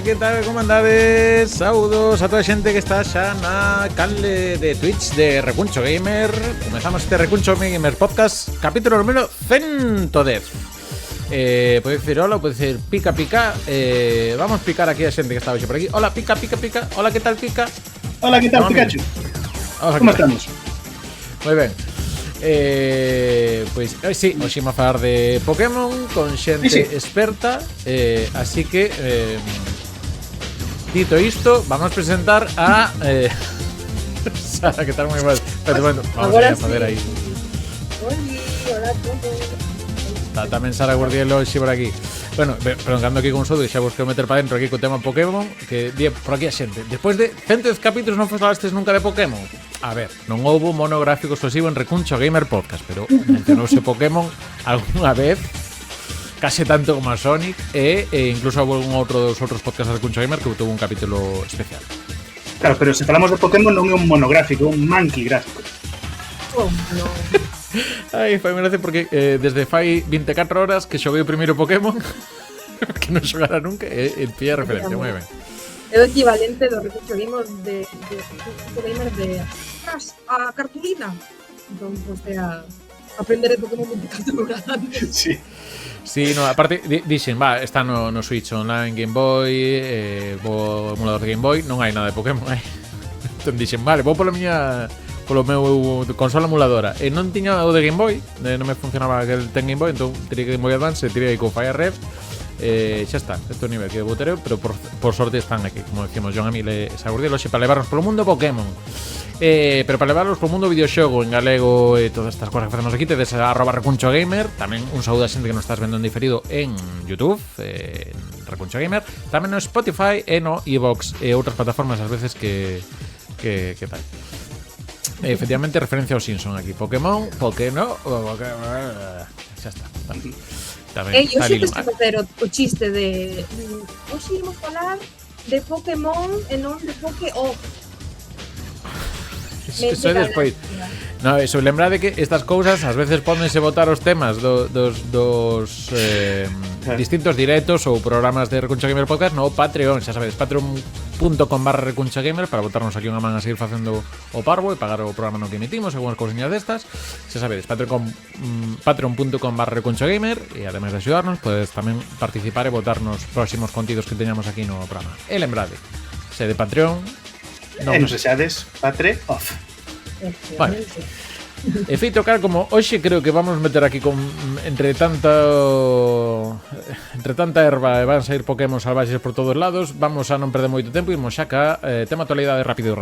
que tal, como andades? Saudos a toda a xente que está xa na canle de Twitch de Recuncho Gamer. Comezamos este Recuncho Gamer Podcast, capítulo número 110. Pode dicir hola, pode dicir pica pica. Vamos picar aquí a xente que está hoxe por aquí. Hola, pica pica pica. Hola, que tal, pica? Hola, que tal, Pikachu? Como estamos? Moi ben. Pois sí, hoxe imos a falar de Pokémon con xente experta, así que dito isto, vamos presentar a Sara, que tal moi mal. Pero bueno, vamos a fazer aí. Hola a todos. Está tamén Sara Guardielo hoxe por aquí. Bueno, prolongando aquí con un sodo e xa vos quero meter para dentro aquí co tema Pokémon, que di por aquí a xente. Despois de 110 capítulos non falastes nunca de Pokémon. A ver, non houbo monográfico exclusivo en Recuncho Gamer Podcast, pero mencionouse Pokémon algunha vez, case tanto como a Sonic, e incluso houve algún outro dos outros podcasts de Recuncho Gamer que tuvo un capítulo especial. Claro, pero se falamos de Pokémon non é un monográfico, é un monkey gráfico. Oh, no. Ai, fai gracia porque desde fai 24 horas que xoguei o primeiro Pokémon que non xogara nunca e pilla referencia, moi ben. É o equivalente do Recurso Gamer de a cartulina. Entón, pues, aprender de Pokémon 24 horas antes. Sí. Sí, no, aparte dixen, está no Switch Online, Game Boy, o emulador de Game Boy, non hai nada de Pokémon, hai. Entón dixen, vale, vou polo meu consola emuladora. E non tiña o de Game Boy, non me funcionaba que ten Game Boy, entón tirei Game Boy Advance e tirei co Fire Red. Xa está, este é o nivel que botereu, pero por sorte están aquí, como decimos John Amil e Sagurdiel, hoxe para levarnos polo mundo Pokémon. Pero para levarnos polo mundo videoxogo en galego e todas estas cosas que facemos aquí, tedes @recunchogamer, tamén un saúdo a xente que nos estás vendo en diferido en YouTube, en Recuncho Gamer, tamén no Spotify e no iVoox e outras plataformas ás veces que tal. Efectivamente, referencia ao Simpson aquí. Pokémon, Pokémon, xa está. Eu sei que estou a facer o chiste de hoxe imos falar de Pokémon e non de Poké-O. Eso é despois. No, eso, lembrade que estas cousas ás veces pódense botar os temas dos distintos directos ou programas de Recuncho Gamer Podcast no Patreon, xa sabedes, patreon.com/recunchogamer para botarnos aquí unha man a seguir facendo o parvo e pagar o programa no que emitimos, algunhas cousiñas destas. Xa sabedes, patreon.com/recunchogamer e ademais de axudarnos, podes tamén participar e botarnos próximos contidos que teñamos aquí no programa. E lembrade, se de Patreon non nos sexades Patre off. Vale. E feito cal como hoxe creo que vamos meter aquí con entre tanta erva e van sair Pokémon salvaxes por todos lados, vamos a non perder moito tempo e imos xa ca tema actualidade rápido.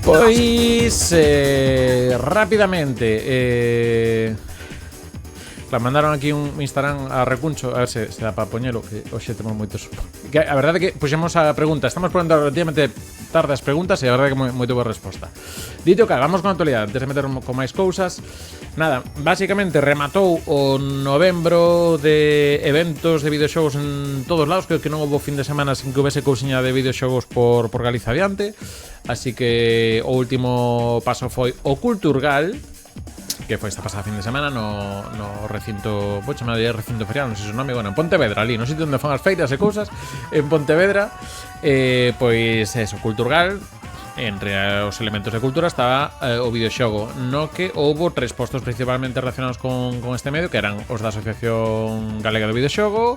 Pois rapidamente mandaron aquí un Instagram a Recuncho, a ver se dá para poñelo, que hoxe temos moitos. Que a verdade é que puxemos a pregunta, estamos ponendo relativamente tarde as preguntas e a verdade é que moito boa resposta. Dito que vamos con a actualidade, antes de meter con máis cousas. Nada, basicamente rematou o novembro de eventos de videoxogos en todos lados. Creo que non houve fin de semana sin que houvese cousiña de videoxogos por Galiza adiante. Así que o último paso foi o Culturgal, que foi esta pasada fin de semana no recinto, vou chamar de recinto ferial, non sei o nome, bueno, en Pontevedra, ali, no sitio onde fan as feiras e cousas, en Pontevedra. Pois eso, Culturgal. Entre os elementos de cultura estaba o videoxogo, no que houbo tres postos principalmente relacionados con este medio, que eran os da Asociación Galega do Videoxogo,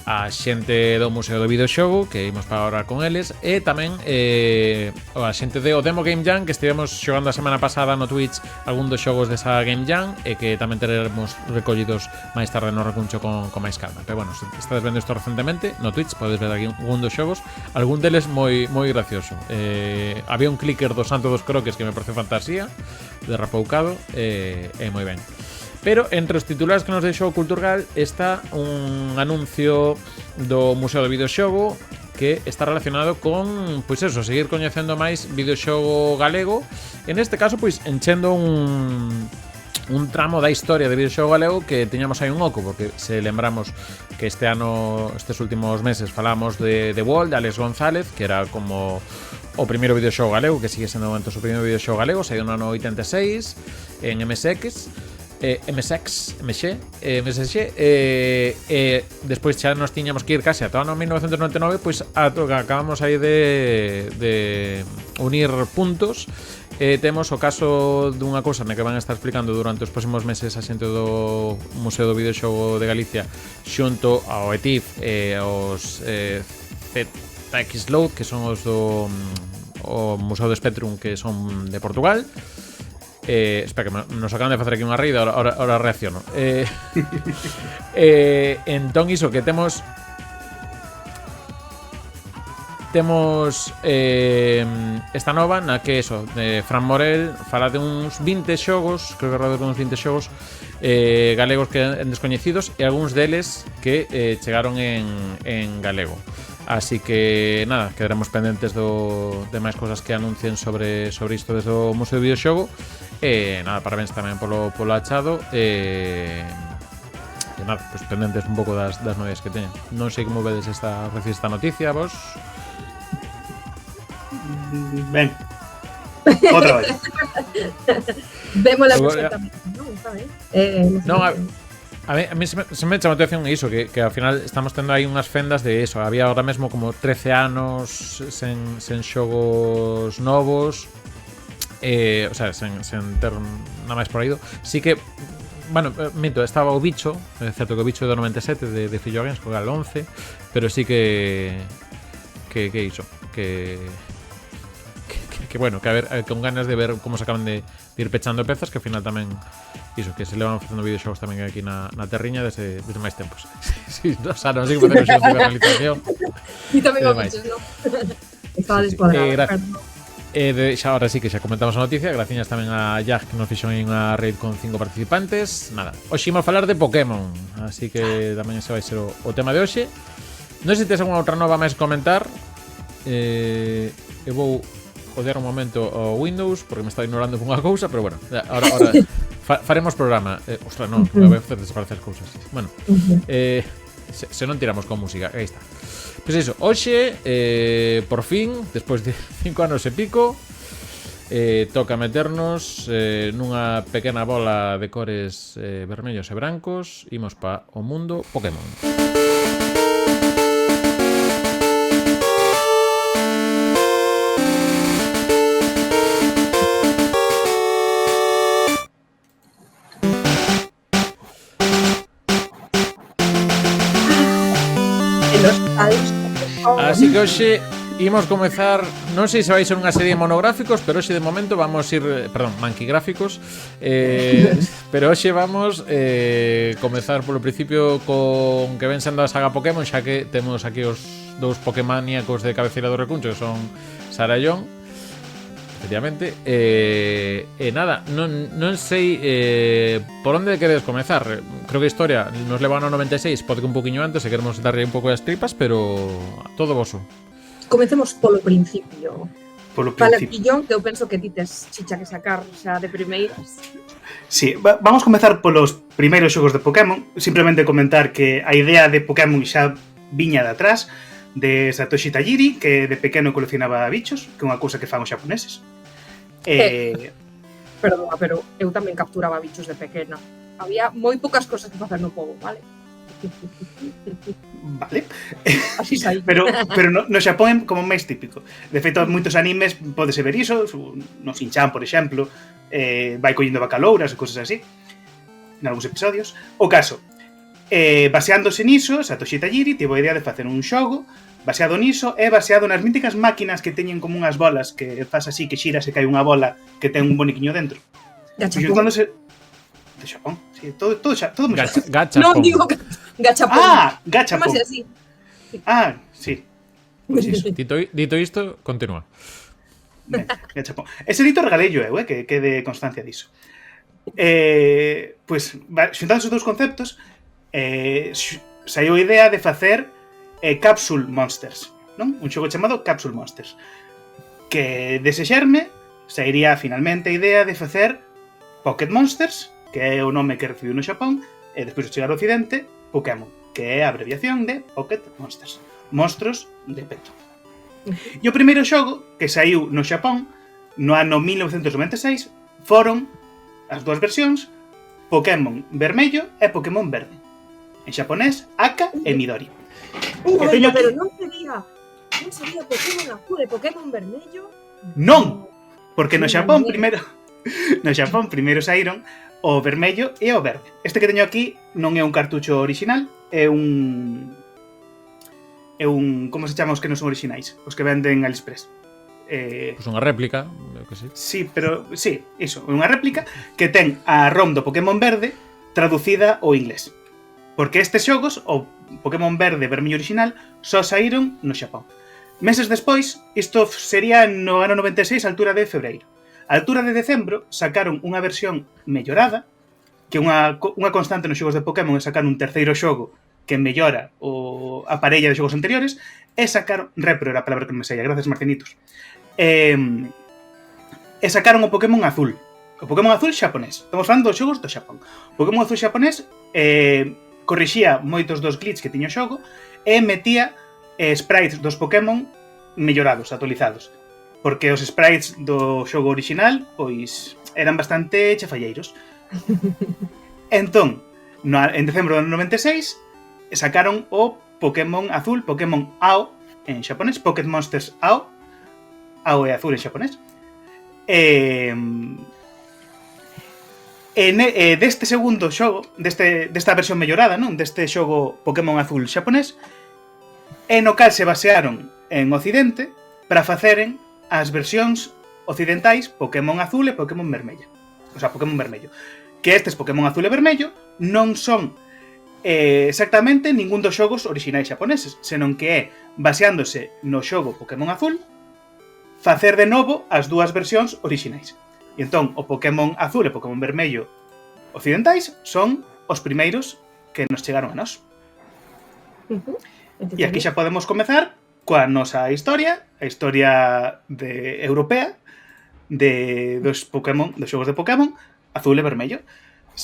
a xente do Museo do Videoxogo, que imos para hablar con eles, e tamén a xente do Demo Game Jam, que estivemos xogando a semana pasada no Twitch algún dos xogos desa Game Jam, e que tamén teremos recollidos máis tarde no Recuncho con máis calma. Pero bueno, se estades vendo isto recentemente no Twitch, podes ver aquí algún dos xogos, algún deles moi gracioso. Había un clicker do Santo dos Croques que me parece fantasía, de rapoucado, e moi ben. Pero entre os titulares que nos deixou Culturgal está un anuncio do Museo do Videoxogo que está relacionado con, pois eso, seguir coñecendo máis videoxogo galego. En este caso, pois, enchendo un tramo da historia de videoxogo galego que teñamos aí un oco, porque se lembramos que este ano, estes últimos meses falamos de The Wall, de Alex González, que era como o primeiro videoxogo galego, que sigue sendo momentos o primeiro videoxogo galego, saiu no ano 86 en MSX, despois xa nos tiñamos que ir case ata o ano 1999, pois acabamos aí de unir puntos. Temos o caso dunha cousa na que van a estar explicando durante os próximos meses a xente do Museo do Videoxogo de Galicia xunto ao ETIF e aos ZX Load, que son os do o Museo do Spectrum, que son de Portugal. Espera, que nos acaban de facer aquí unha reida, ahora reacciono. Entón iso, que temos esta nova na que eso, Fran Morel fala de uns 20 xogos, creo que alrededor de uns 20 xogos galegos que en descoñecidos, e algúns deles que chegaron en galego. Así que nada, quedaremos pendentes de máis cosas que anuncien sobre isto desde o Museo de Videoxogo. Nada, parabéns tamén polo achado. Nada, pues pendentes un pouco das novidades que teñen. Non sei como vedes esta noticia, vos. Ben, outra vez. Vemos la perfectamente, ¿no? ¿Sabes? Non, a mí se me chama a atención iso, que ao final estamos tendo aí unhas fendas de eso. Había ahora mesmo como 13 anos sen xogos novos, o sea, sen ter nada máis por aí. Sí que, bueno, minto, estaba o Bicho, é certo que o Bicho é do 97 de Fillo Games, co Gal 11, pero sí que iso, que bueno, que a ver, con ganas de ver como se acaban de ir pechando pezas, que ao final tamén iso, que se levan facendo videoxogos tamén aquí na terriña desde máis tempos. Sí, o sea, non sei que facer xogos de realización. E tamén o bichos, non? Estaba descuadrado. Xa ahora sí que xa comentamos a noticia. Gracias tamén a Jack, que nos fixo unha raid con 5 participantes. Nada, hoxe imos falar de Pokémon, así que tamén ese vai ser o tema de hoxe. Non sei se tes alguna outra nova máis comentar. Eu vou odiar un momento o Windows porque me está ignorando con unha cousa, pero bueno, ahora faremos programa. Ostras, non, me vai facer desaparecer as cousas. Bueno, se non tiramos con música, aí está. Pois iso, hoxe, por fin, despois de 5 anos e pico, toca meternos nunha pequena bola de cores vermellos e brancos. Imos pa o mundo Pokémon. Así que hoxe imos comezar, non sei se vai ser unha serie de monográficos, pero hoxe de momento vamos ir, manquigráficos, pero hoxe vamos comezar polo principio con que ven sendo a saga Pokémon, xa que temos aquí os dous Pokémoníacos de cabeceira do recuncho, que son Sara e John, efectivamente. Nada, non sei por onde queredes comezar. Creo que a historia nos leva ao 96, pode que un poquinho antes, se queremos darlle un pouco das tripas, pero todo voso. Comecemos polo principio. Polo Fala principio. Pillón, que eu penso que tites chicha que sacar xa de primeiras. Sí, vamos comezar polos primeiros xogos de Pokémon. Simplemente comentar que a idea de Pokémon xa viña de atrás, de Satoshi Tajiri, que de pequeno coleccionaba bichos, que é unha cousa que fan os xaponeses. Perdona, pero eu tamén capturaba bichos de pequena. Había moi poucas cosas que facer no pobo, vale? Vale. Así sai. Pero no Xapón é como máis típico. De feito, moitos animes podese ver iso, no Shin-chan, por exemplo, vai collendo bacalouras e cosas así, en algúns episodios. O caso, baseándose niso, Satoshi Tajiri tivo a idea de facer un xogo baseado niso e baseado nas míticas máquinas que teñen como unhas bolas que faz así, que xira se cae unha bola que ten un boniquiño dentro. Gachapón. De Xapón, sí, todo moi Gachapón. Non digo gachapón. Gachapón. Así. Sí. Pues iso. Dito isto, continúa. Gachapón. Ese dito regalello que quede constancia diso. Pois, xuntando os dous conceptos, saiu a idea de facer Capsule Monsters, non? Un xogo chamado Capsule Monsters, que desexerme sairía finalmente a idea de facer Pocket Monsters que é o nome que recibiu no Xapón, e despois de chegar ao Occidente, Pokémon, que é a abreviación de Pocket Monsters, monstros de peto. E o primeiro xogo que saiu no Xapón no ano 1996 foron as dúas versións Pokémon Vermello e Pokémon Verde. En xaponés, Aka e Midori. Pero non sería Pokémon Azul e Pokémon Vermello? Non, porque no Xapón primeiro saíron o vermello e o verde. Este que teño aquí non é un cartucho original, é un como se chama os que non son originais, os que venden a AliExpress. Pois unha réplica, que sí. Sí, pero sí, iso, unha réplica que ten a ROM do Pokémon Verde traducida ao inglés. Porque estes xogos, o Pokémon Verde e Vermello original, só saíron no Xapón. Meses despois, isto sería no ano 96, a altura de febreiro. A altura de decembro, sacaron unha versión mellorada, que unha constante nos xogos de Pokémon é sacar un terceiro xogo que mellora a parella de xogos anteriores, e sacaron... Repro era a palabra que me saía, gracias Martinitos. E sacaron o Pokémon Azul. O Pokémon Azul xaponés. Estamos falando dos xogos do Xapón. O Pokémon Azul xaponés corrixía moitos dos glitches que tiña o xogo e metía sprites dos Pokémon mellorados, actualizados. Porque os sprites do xogo original, pois, eran bastante chafalleiros. Entón, en decembro do 96, sacaron o Pokémon Azul, Pokémon Ao en xaponés, Pocket Monsters Ao. Ao é azul en xaponés. Deste segundo xogo, desta versión mellorada, non? Deste xogo Pokémon Azul xaponés, no cal se basearon en Occidente para faceren as versións occidentais Pokémon Azul e Pokémon Vermello. O sea, Pokémon Vermello. Que estes Pokémon Azul e Vermello non son exactamente ningún dos xogos orixinais xaponeses, senón que é, baseándose no xogo Pokémon Azul, facer de novo as dúas versións orixinais. E entón, o Pokémon Azul e Pokémon Vermello occidentais son os primeiros que nos chegaron a nós. E aquí xa podemos comezar coa nosa historia, a historia europea dos xogos de Pokémon Azul e Vermello,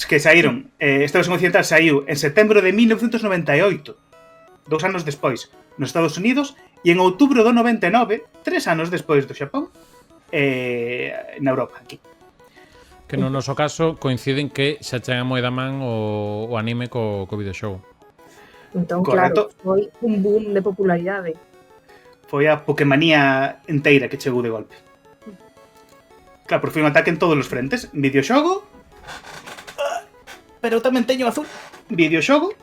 que saíron, esta versión occidental saiu en setembro de 1998, 2 anos despois, nos Estados Unidos, e en outubro do 99, 3 anos despois do Xapón, na Europa, aquí. Que no noso caso coinciden que xa chega moi da man o anime co videoxogo. Entón, correcto. Claro, foi un boom de popularidade. Foi a Pokémonía inteira que chegou de golpe. Claro, por foi un ataque en todos os frentes. Videoxogo, pero tamén teño azul. Videoxogo,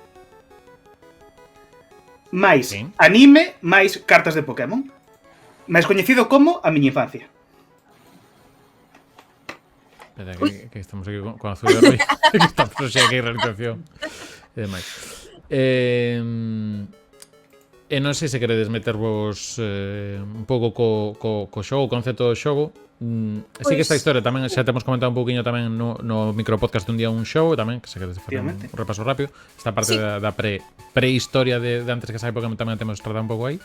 máis anime, máis cartas de Pokémon. Máis coñecido como A Miña Infancia. Espera, que estamos aquí con azul de Rui. Que estamos aquí en realización. E demais. Non sei se queredes metervos un pouco co xogo, o concepto do xogo. Sí que esta historia tamén xa temos comentado un pouquiño tamén no micropodcast de Un Día Un Show tamén, que se queres facer un repaso rápido. Esta parte da prehistoria de antes que sai Pokémon tamén temos tratado un pouco aí.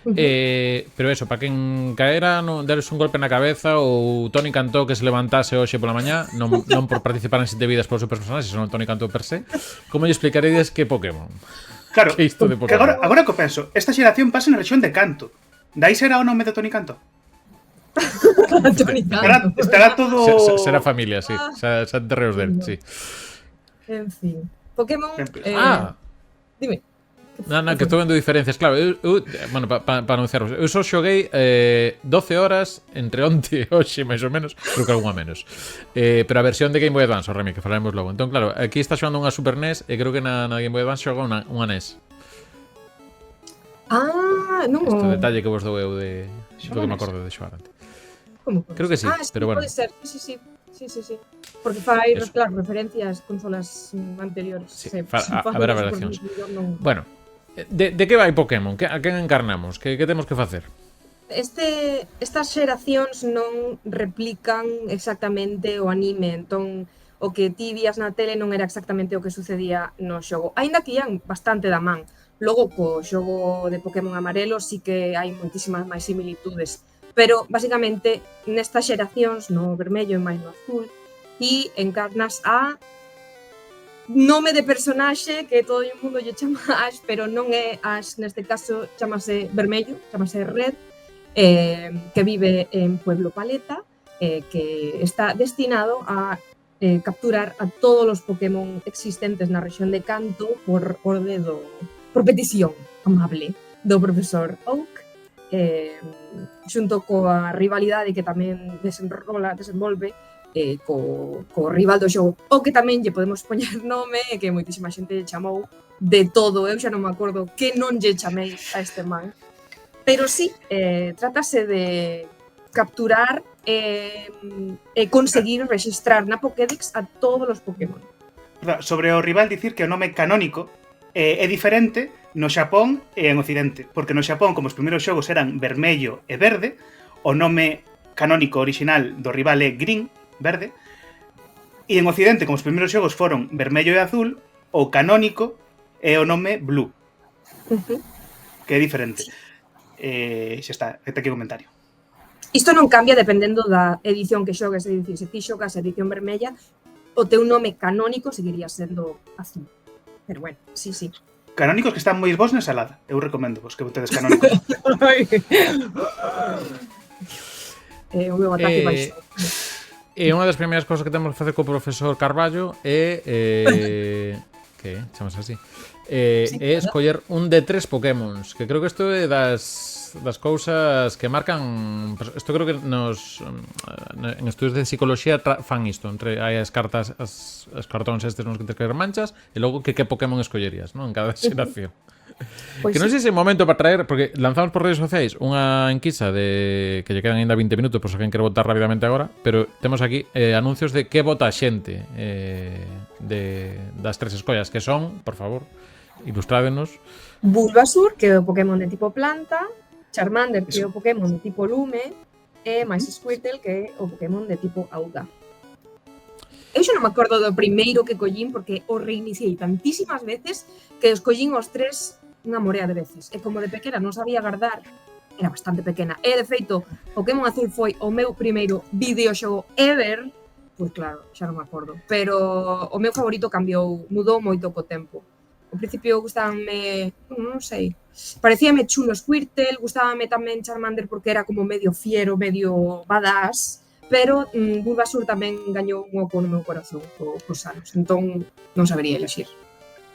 Pero eso, para quen caera deres un golpe na cabeza ou Toni Cantó que se levantase hoxe pola mañá, non por participar en 7 vidas polos seus personaxes, senón Toni Cantó per se, como lle explicaredes que Pokémon? Claro, que isto de Pokémon? Agora que penso, esta xeración pasa na rexión de Kanto. Dai será o nome de Toni Cantó? Estará todo... Será familia, sí. Xa terreos del, sí. En fin. Pokémon... Dime. Non, que estou vendo diferencias. Claro, bueno, para anunciaros, eu só xoguei 12 horas entre onte e hoxe, máis ou menos, creo que algunha menos. Pero a versión de Game Boy Advance, o Remy, que falaremos logo. Entón, claro, aquí está xogando unha Super NES e creo que na Game Boy Advance xoga unha NES. Non. Este detalle que vos dou eu de... do que me acordo de xogar antes. Creo que sí, pero bueno. Pode ser, sí. Porque fai, claro, referencias consolas anteriores. Sí, a ver a versións. Bueno, de que vai Pokémon? A quen encarnamos? Que temos que facer? Estas xeracións non replican exactamente o anime, entón o que ti vías na tele non era exactamente o que sucedía no xogo. Aínda que ian bastante da man. Logo, co xogo de Pokémon Amarelo sí que hai moitísimas máis similitudes. Pero, basicamente, nestas xeracións, no vermello e máis no azul, ti encarnas a nome de personaxe que todo o mundo lle chama Ash, pero non é Ash, neste caso chamase Vermello, chamase Red, que vive en Pueblo Paleta, que está destinado a capturar a todos os Pokémon existentes na rexión de Kanto por petición amable do profesor Oak, xunto coa rivalidade que tamén desenvolve co rival do xogo, o que tamén lle podemos poñer nome e que moitísima xente chamou de todo, eu xa non me acordo que non lle chamei a este man, pero sí, trátase de capturar e conseguir registrar na Pokédex a todos os Pokémon. Sobre o rival, dicir que o nome canónico é diferente no Xapón e en Occidente, porque no Xapón, como os primeiros xogos eran vermello e verde, o nome canónico original do rival é Green, verde, e en Occidente, como os primeiros xogos foron vermello e azul, o canónico é o nome Blue, que é diferente. Xa está, este aquí o comentario. Isto non cambia dependendo da edición que xogues, é dicir, se ti xogas a edición vermella, o teu nome canónico seguiría sendo azul. Pero bueno, sí. Canónicos que están moi bons na ensalada. Eu recomendo vos que botedes canónicos. O meu ataque baixo. E unha das primeiras cousas que temos que facer co profesor Carballo é que chamamos así. É escoller un de 3 Pokémons, que creo que isto é das cousas que marcan. Isto creo que en estudios de psicología fan isto, entre hai as cartas, as cartóns estes nos que te querer manchas e logo que Pokémon escollerías, non? En cada xeración. Pues que non sei se é momento para traer, porque lanzamos por redes sociais unha enquisa de que lle quedan ainda 20 minutos por se alguén quere votar rapidamente agora, pero temos aquí anuncios de que vota a xente das 3 escollas, que son, por favor, ilustrádenos. Bulbasur, que é o Pokémon de tipo planta, Charmander, que é o Pokémon de tipo lume, e máis Squirtle, que é o Pokémon de tipo auga. Eu xa non me acordo do primeiro que collín, porque o reiniciei tantísimas veces que os collín os 3 unha morea de veces. E como de pequena non sabía guardar, era bastante pequena. E, de feito, Pokémon Azul foi o meu primeiro videoxogo ever, pois claro, xa non me acordo. Pero o meu favorito mudou moito co tempo. Ao principio gustábame, non sei, parecíame chulo Squirtle, gustábame tamén Charmander porque era como medio fiero, medio badass, pero Bulbasur tamén gañou un oco no meu corazón cos anos, entón non sabería elegir.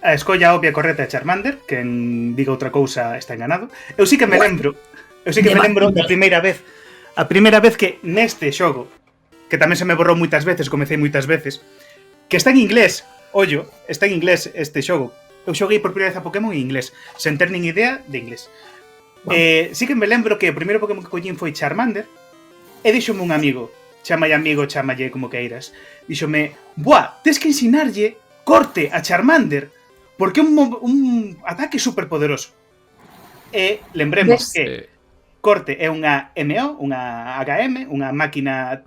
A escolla obvia correcta é Charmander, que en diga outra cousa está enganado. Eu sí que me lembro da primeira vez, a primeira vez que neste xogo, que tamén se me borrou moitas veces, comecei moitas veces, que está en inglés, ollo, está en inglés este xogo. Eu xoguei por primeira vez a Pokémon en inglés, sen ter nin idea de inglés. Wow. Sí que me lembro que o primeiro Pokémon que collín foi Charmander, e díxome un amigo, chámalle como queiras, díxome, buah, tes que ensinarlle corte a Charmander, porque é un ataque superpoderoso. E lembremos que corte é unha MO, unha HM, unha máquina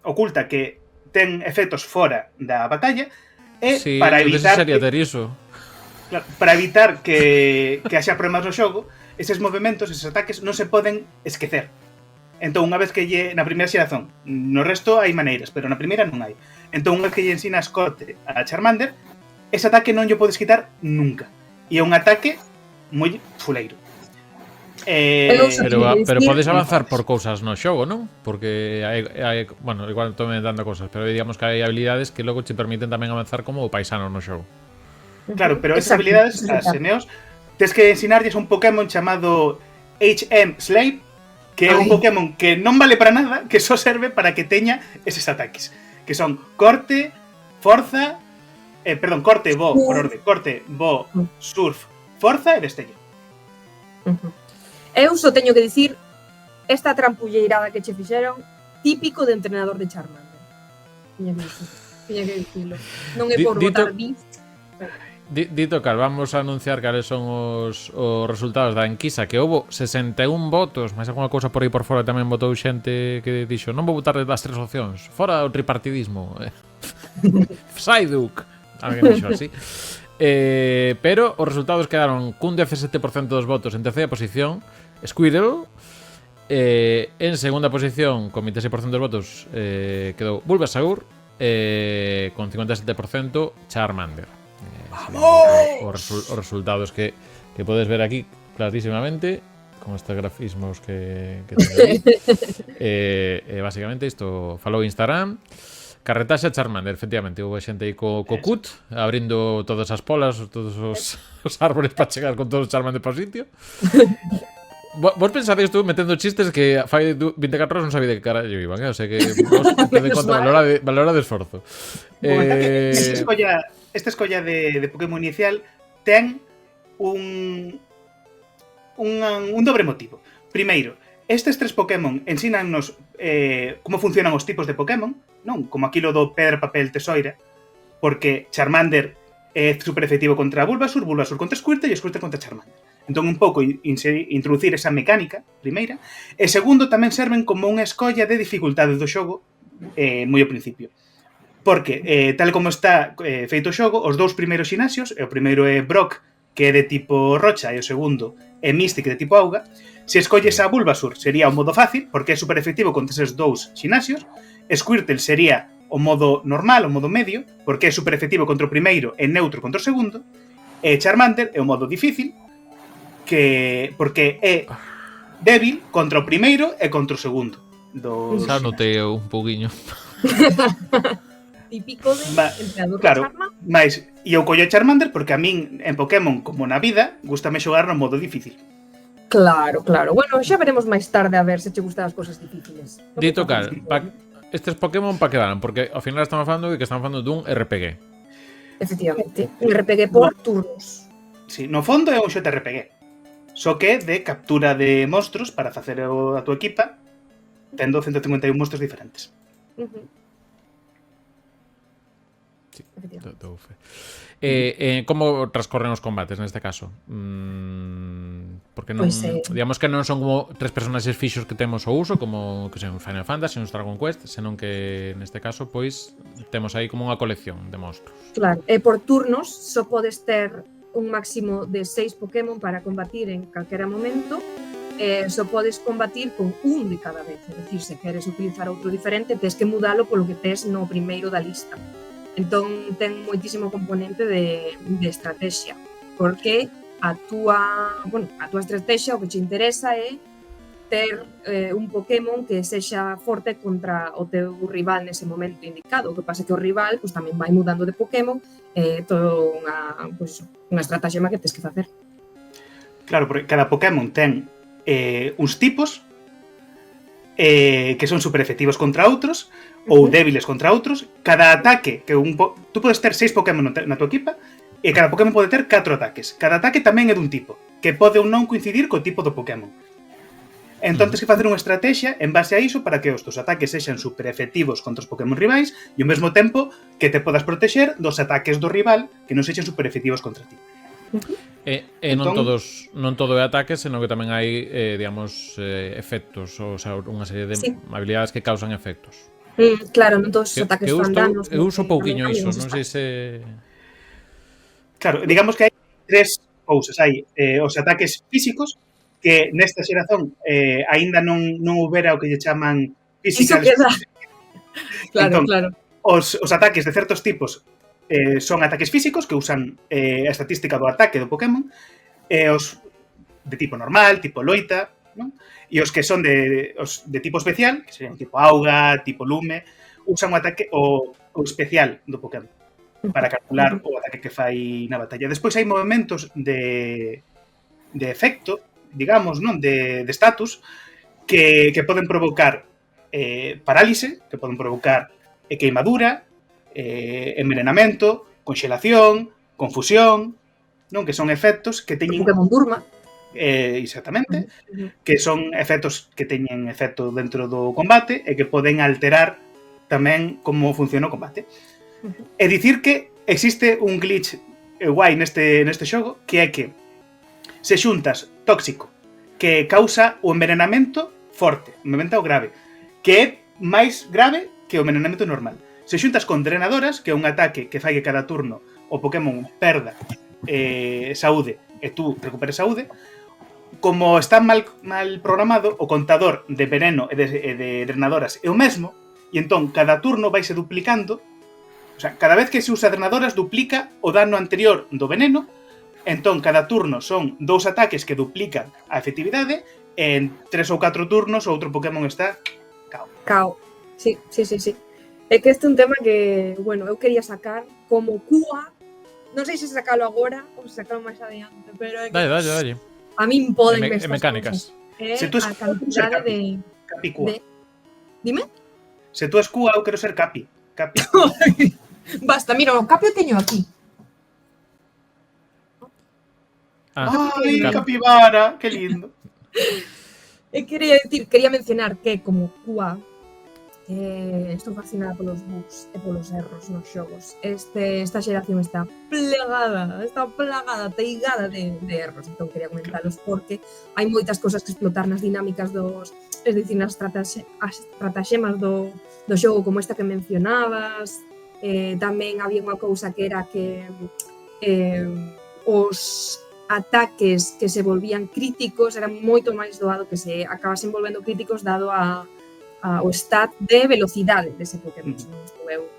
oculta que ten efectos fora da batalla, e sí, para evitar para evitar que haxa problemas no xogo, eses movimentos, eses ataques non se poden esquecer. Entón, unha vez que na primeira xeración, no resto hai maneiras, pero na primeira non hai. Entón, unha vez que lle ensinas corte a Charmander, ese ataque non lle podes quitar nunca. E é un ataque moi fuleiro. Pero podes avanzar por cousas no xogo, non? Porque hai bueno, igual estou inventando cosas, pero digamos que hai habilidades que logo te permiten tamén avanzar como o paisano no xogo. Claro, pero esas habilidades, as Eneos, tens que ensinarlles un Pokémon chamado HM Slave, que é un Pokémon que non vale para nada, que só serve para que teña eses ataques, que son corte, forza, corte, bo, por orde, corte, bo, surf, forza e destello. Eu só teño que dicir esta trampulleirada que che fixeron, típico de entrenador de Charmander. Tiña que dicilo. Non é por botar bif. Dito cal, vamos a anunciar cales son os resultados da enquisa, que houbo 61 votos, máis alguna cousa por aí por fora tamén votou xente que dixo non vou votar das 3 opcións, fora o tripartidismo. Psyduck. Alguén dixo así. Pero os resultados quedaron cun 17% dos votos en terceira posición Squirtle, en segunda posición con 26% dos votos quedou Bulbasaur, con 57% Charmander. Os resultados que podes ver aquí clarísimamente con estes grafismos que teño aquí. Básicamente isto falou Instagram. Carretaxe a Charmander, efectivamente. Houve xente aí co cut, abrindo todas as polas, todos os árboles para chegar con todos os Charmander para o sitio. Vos pensades tú metendo chistes que fai 24 horas non sabía de que carallo iban, O sea que vos ten en conta valora de esforzo. Esta escolla de Pokémon inicial ten un dobre motivo. Primeiro, estes tres Pokémon ensínannos como funcionan os tipos de Pokémon, non? Como aquilo do pedra, papel, tesoira, porque Charmander é super efectivo contra Bulbasaur, Bulbasaur contra Squirtle e Squirtle contra Charmander. Entón, un pouco introducir esa mecánica, primeira, e segundo, tamén serven como unha escolla de dificultades do xogo moi ao principio. Porque, tal como está feito o xogo, os dous primeiros xinasios, o primeiro é Brock, que é de tipo rocha, e o segundo é Mystic, de tipo auga. Se escolles a Bulbasaur, sería o modo fácil, porque é super efectivo contra eses dous xinasios. Squirtle sería o modo normal, o modo medio, porque é super efectivo contra o primeiro e neutro contra o segundo. E Charmander é o modo difícil, porque é débil contra o primeiro e contra o segundo. Xa notei un pouquiño. Típico de empleador claro, de Charmander. Mas eu collo Charmander porque a min en Pokémon, como na vida, gustame xogar no modo difícil. Claro. Bueno, xa veremos máis tarde a ver se che gustan as cosas difíciles. Dito cal, estes Pokémon pa quedaran, porque ao final estamos falando de que estamos falando dun RPG. Efectivamente, un RPG por turnos. Sí, no fondo é un JRPG. Só que de captura de monstros para facer a tua equipa, tendo 151 monstros diferentes. Sí, como transcorren os combates neste caso? Porque non, digamos que non son como tres personaxes fixos que temos o uso, como que son Final Fantasy, uns Dragon Quest, senón que neste caso pois temos aí como unha colección de monstros. Claro, e por turnos só podes ter un máximo de 6 Pokémon para combatir en calquera momento. Só podes combatir con un de cada vez, é dicir, se queres utilizar outro diferente, tes que mudalo polo que tes no primeiro da lista. Entón, ten moitísimo componente de estrategia, porque a túa estrategia o que te interesa é ter un Pokémon que sexa forte contra o teu rival nese momento indicado. O que pasa é que o rival pues, tamén vai mudando de Pokémon, todo unha estrategia que tes que facer. Claro, porque cada Pokémon ten uns tipos que son super efectivos contra outros ou débiles contra outros. Cada ataque que tú podes ter 6 Pokémon na tua equipa e cada Pokémon pode ter 4 ataques. Cada ataque tamén é dun tipo, que pode ou non coincidir co tipo do Pokémon. Entón tens que facer unha estrategia en base a iso para que os teus ataques sexan super efectivos contra os Pokémon rivais e ao mesmo tempo que te podas protexer dos ataques do rival que non sexan super efectivos contra ti. Non todo é ataque, senón que tamén hai, digamos, efectos, ou sea, unha serie de habilidades que causan efectos. Claro, non todos os ataques fan danos. Eu uso pouquiño iso, non sei se... Claro, digamos que hai tres cousas. Hai os ataques físicos, que nesta xeración aínda non houbera o que lle chaman physical. Claro, entón, claro. Os ataques de certos tipos son ataques físicos que usan a estatística do ataque do Pokémon, os de tipo normal, tipo loita, non? E os que son de tipo especial, que serían tipo auga, tipo lume, usan o ataque o especial do Pokémon para calcular o ataque que fai na batalla. Despois hai movimentos de efecto, digamos, non, de status que poden provocar parálise, que poden provocar queimadura, envenenamento, conxelación, confusión, non, que son efectos que teñen Pokémon Durma. Exactamente, que son efectos que teñen efecto dentro do combate e que poden alterar tamén como funciona o combate. É dicir que existe un glitch guai neste xogo, que é que se xuntas tóxico que causa o envenenamento forte, o envenenamento grave, que é máis grave que o envenenamento normal. Se xuntas con drenadoras, que é un ataque que fai que cada turno o Pokémon perda saúde e tú recuperes saúde, como está mal programado, o contador de veneno e de drenadoras é o mesmo, e entón cada turno vaise duplicando O sea, cada vez que se usa drenadoras duplica o dano anterior do veneno. Entón, cada turno son 2 ataques que duplican a efectividade. En 3 ou 4 turnos, outro Pokémon está cao. Cao. Sí. É que este é un tema que, bueno, eu quería sacar como cúa. Non sei se sacalo agora ou se sacalo máis adiante, pero é que Dale. a min poden En mecánicas. É Se tú a es cantidade de... Capi Cua. Dime? Se tú es Cua, eu quero ser Capi. Capi. Basta, mira, o capio teño aquí. Ai, Cap- capibara, que lindo. E quería mencionar que como Cua estou fascinada polos bugs e polos erros nos xogos. Esta xeración está plagada, teigada de erros. Entón quería comentalos porque hai moitas cousas que explotar nas dinámicas es dicir, nas estrataxemas do xogo, como esta que mencionabas. Tamén había unha cousa que era que os ataques que se volvían críticos eran moito máis doado que se acabasen volvendo críticos dado o stat de velocidade dese Pokémon, se non estou eu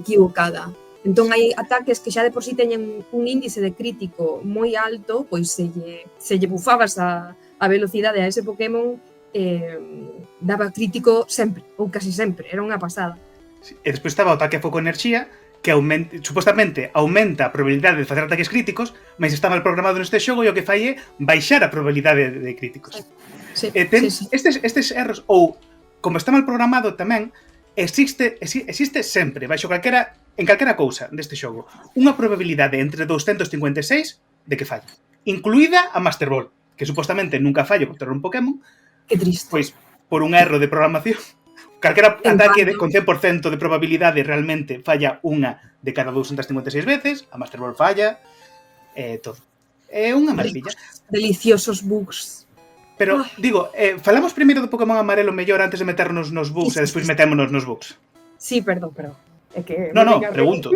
equivocada. Entón hai ataques que xa de por si teñen un índice de crítico moi alto, pois se lle bufabas a velocidade a ese Pokémon, daba crítico sempre, ou casi sempre, era unha pasada. Sí. E despois estaba o ataque a foco enerxía, que supostamente aumenta a probabilidade de facer ataques críticos, mas está mal programado neste xogo e o que fai é baixar a probabilidade de críticos. Sí. Estes erros, ou como está mal programado tamén, existe sempre, en calquera cousa deste xogo, unha probabilidade entre 256 de que falle, incluída a Master Ball, que supostamente nunca falla por ter un Pokémon. Que triste. Pois, por un erro de programación, calquera ataque con 100% de probabilidade realmente falla unha de cada 256 veces, a Master Ball falla, todo. É unha maravilla. Deliciosos bugs. Pero, digo, falamos primeiro do Pokémon amarelo mellor antes de meternos nos bugs e despois metémonos nos bugs. Sí, perdón. É que No, pregunto.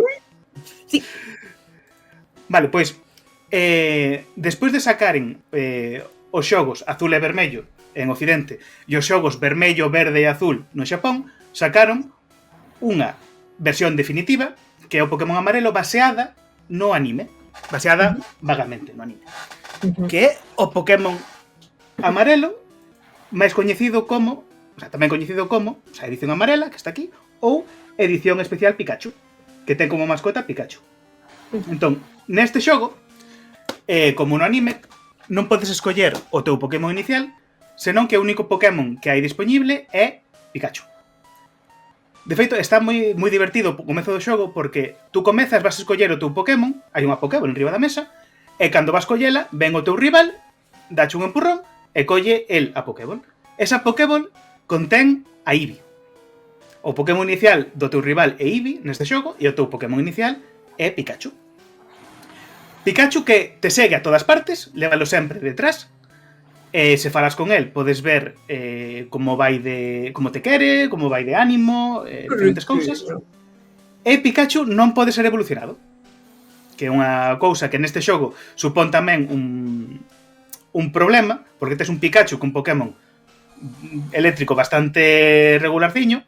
Sí. Vale, pois, despois de sacaren os xogos azul e vermello en Occidente e os xogos vermello, verde e azul no Xapón, sacaron unha versión definitiva que é o Pokémon amarelo baseada no anime. Baseada vagamente no anime. Que é o Pokémon amarelo, máis coñecido como, tamén coñecido como, edición amarela, que está aquí, ou edición especial Pikachu, que ten como mascota Pikachu. Entón, neste xogo, como no anime, non podes escoller o teu Pokémon inicial, senón que o único Pokémon que hai disponible é Pikachu. De feito, está moi divertido o comezo do xogo porque tú comezas, vas a escoller o teu Pokémon, hai unha Pokéball enriba da mesa, e cando vas collela, ven o teu rival, dache un empurrón, e colle el a Pokéball. Esa Pokéball contén a Eevee. O Pokémon inicial do teu rival é Eevee neste xogo e o teu Pokémon inicial é Pikachu. Pikachu que te segue a todas partes, lévalo sempre detrás. Se falas con el, podes ver como te quere, como vai de ánimo, diferentes cousas. E Pikachu non pode ser evolucionado, que é unha cousa que neste xogo supón tamén un problema, porque tes un Pikachu con Pokémon eléctrico bastante regularciño,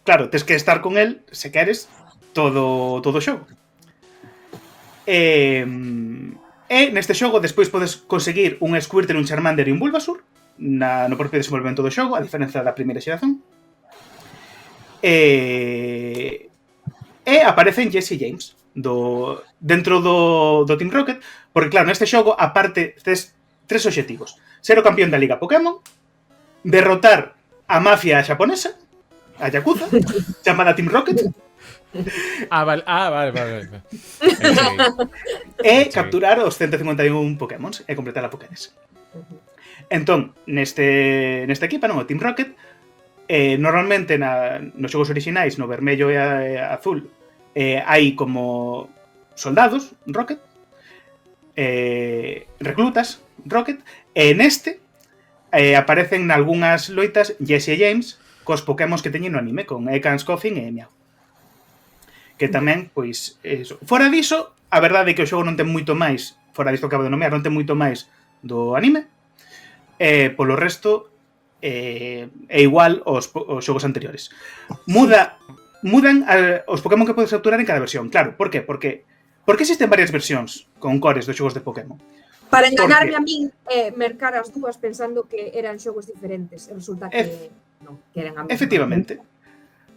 claro, tes que estar con el, se queres, todo o xogo. E neste xogo despois podes conseguir un Squirtle, un Charmander e un Bulbasaur no propio desenvolvemento do xogo, a diferencia da primeira xeración. E aparecen Jesse James dentro do Team Rocket, porque claro, neste xogo aparte tes 3 obxectivos: ser o campeón da Liga Pokémon, derrotar a mafia xaponesa, a Yakuza, chamada Team Rocket, vale. e capturar os 151 Pokémons e completar a Pokédex. Entón, neste equipa, non, o Team Rocket, normalmente nos xogos orixinais, no vermello e azul, hai como soldados Rocket, reclutas Rocket, e neste aparecen nalgúnas loitas Jesse e James cos Pokémons que teñen no anime, con Ekans, Koffing e Meow. Que tamén, pois, eso. Fora diso, a verdade é que o xogo non ten moito máis, fora disto que acabo de nomear, non ten moito máis do anime. Polo resto, é igual aos xogos anteriores. Muda mudan os Pokémon que podes capturar en cada versión. Claro, por qué? Porque existen varias versións con cores dos xogos de Pokémon. Para enganarme a min mercar as dúas pensando que eran xogos diferentes. E resulta que non, que eran a mesma. Efectivamente.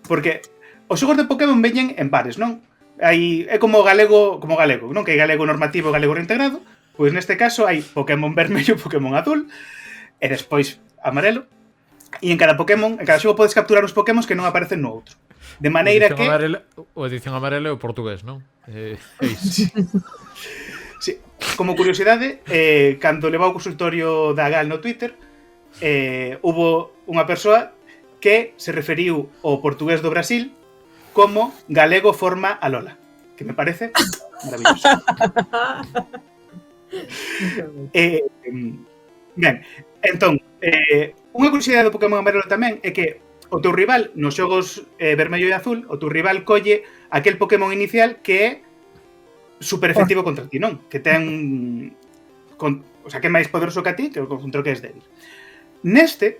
Porque os xogos de Pokémon veñen en pares, non? É como galego, non? Que hai galego normativo e galego reintegrado. Pois neste caso hai Pokémon vermello e Pokémon azul, e despois amarelo. E en cada xogo podes capturar os Pokémon que non aparecen no outro. De maneira que... O edición amarelo é o portugués, non? Sí. Como curiosidade, cando levaba o consultorio da GAL no Twitter, hubo unha persoa que se referiu ao portugués do Brasil como galego forma a Lola, que me parece maravilloso. Ben, entón, unha curiosidade do Pokémon amarelo tamén é que o teu rival nos xogos vermello e azul, o teu rival colle aquel Pokémon inicial que é super efectivo contra ti, non? Que ten... o sea, que é máis poderoso que a ti, que contra o que és débil. Neste,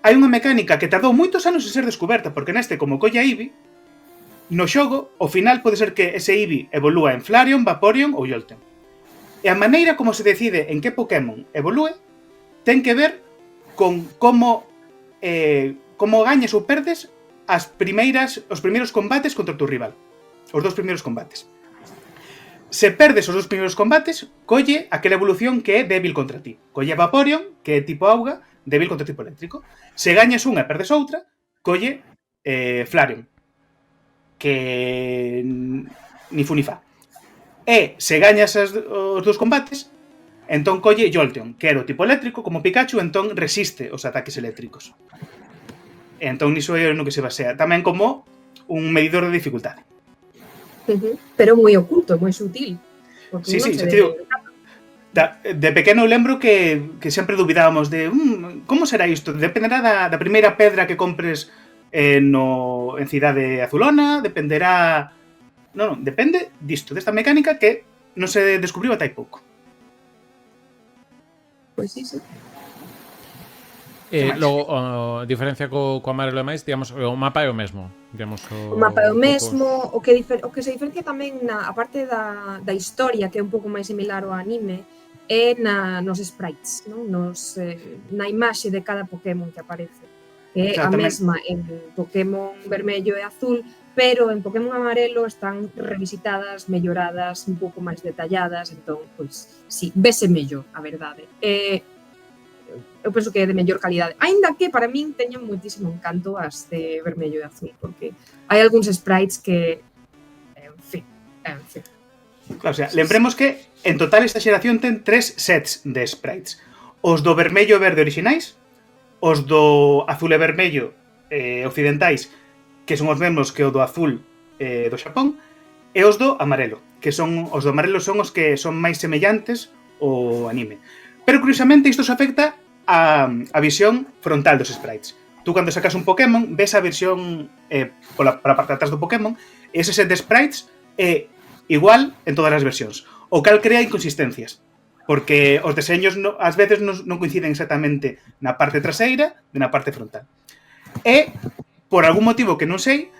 hai unha mecánica que tardou moitos anos en ser descoberta, porque neste, como colle a Eevee, no xogo, ao final pode ser que ese Eevee evolúa en Flareon, Vaporeon ou Jolteon. E a maneira como se decide en que Pokémon evolúe ten que ver con como gañes ou perdes os primeiros combates contra o teu rival. Os dos primeiros combates. Se perdes os dos primeiros combates, colle aquela evolución que é débil contra ti. Colle Vaporeon, que é tipo auga, débil contra tipo eléctrico. Se gañes unha e perdes outra, colle Flareon, que ni fu ni fa. E se gañas os dos combates, entón colle Jolteon, que era o tipo eléctrico, como Pikachu, entón resiste os ataques eléctricos. E entón iso é no que se basea. Tamén como un medidor de dificultade. Pero moi oculto, moi sutil. Sí, xa te digo. De pequeno lembro que sempre dubidábamos de como será isto? Dependerá da primeira pedra que compres en Cidade Azulona, dependerá... Non, depende disto, desta mecánica que non se descubriu ata hai pouco. Pois sí. Logo, a diferencia co amarelo e máis, digamos, o mapa é o mesmo. Digamos, o mapa é o mesmo, o que se diferencia tamén a parte da historia, que é un pouco máis similar ao anime, é nos sprites, non? Na imaxe de cada Pokémon que aparece. Que é a mesma en Pokémon vermello e azul, pero en Pokémon amarelo están revisitadas, melloradas, un pouco máis detalladas, entón, pois, sí, vese mellor, a verdade. Eu penso que é de mellor calidade. Aínda que, para min, teñen moitísimo encanto as de vermello e azul, porque hai algúns sprites que... En fin. Claro, o sea, lembremos que, en total, esta xeración ten 3 sets de sprites. Os do vermello e verde orixinais, os do azul e vermello occidentais, que son os mesmos que o do azul do Xapón, e os do amarelo, que son os do amarelo son os que son máis semellantes ao anime. Pero, curiosamente, isto se afecta a visión frontal dos sprites. Tú, cando sacas un Pokémon, ves a visión pola parte de atrás do Pokémon, e ese set de sprites é igual en todas as versións. O cal crea inconsistencias, porque os deseños ás veces non coinciden exactamente na parte traseira e na parte frontal. E, por algún motivo que non sei,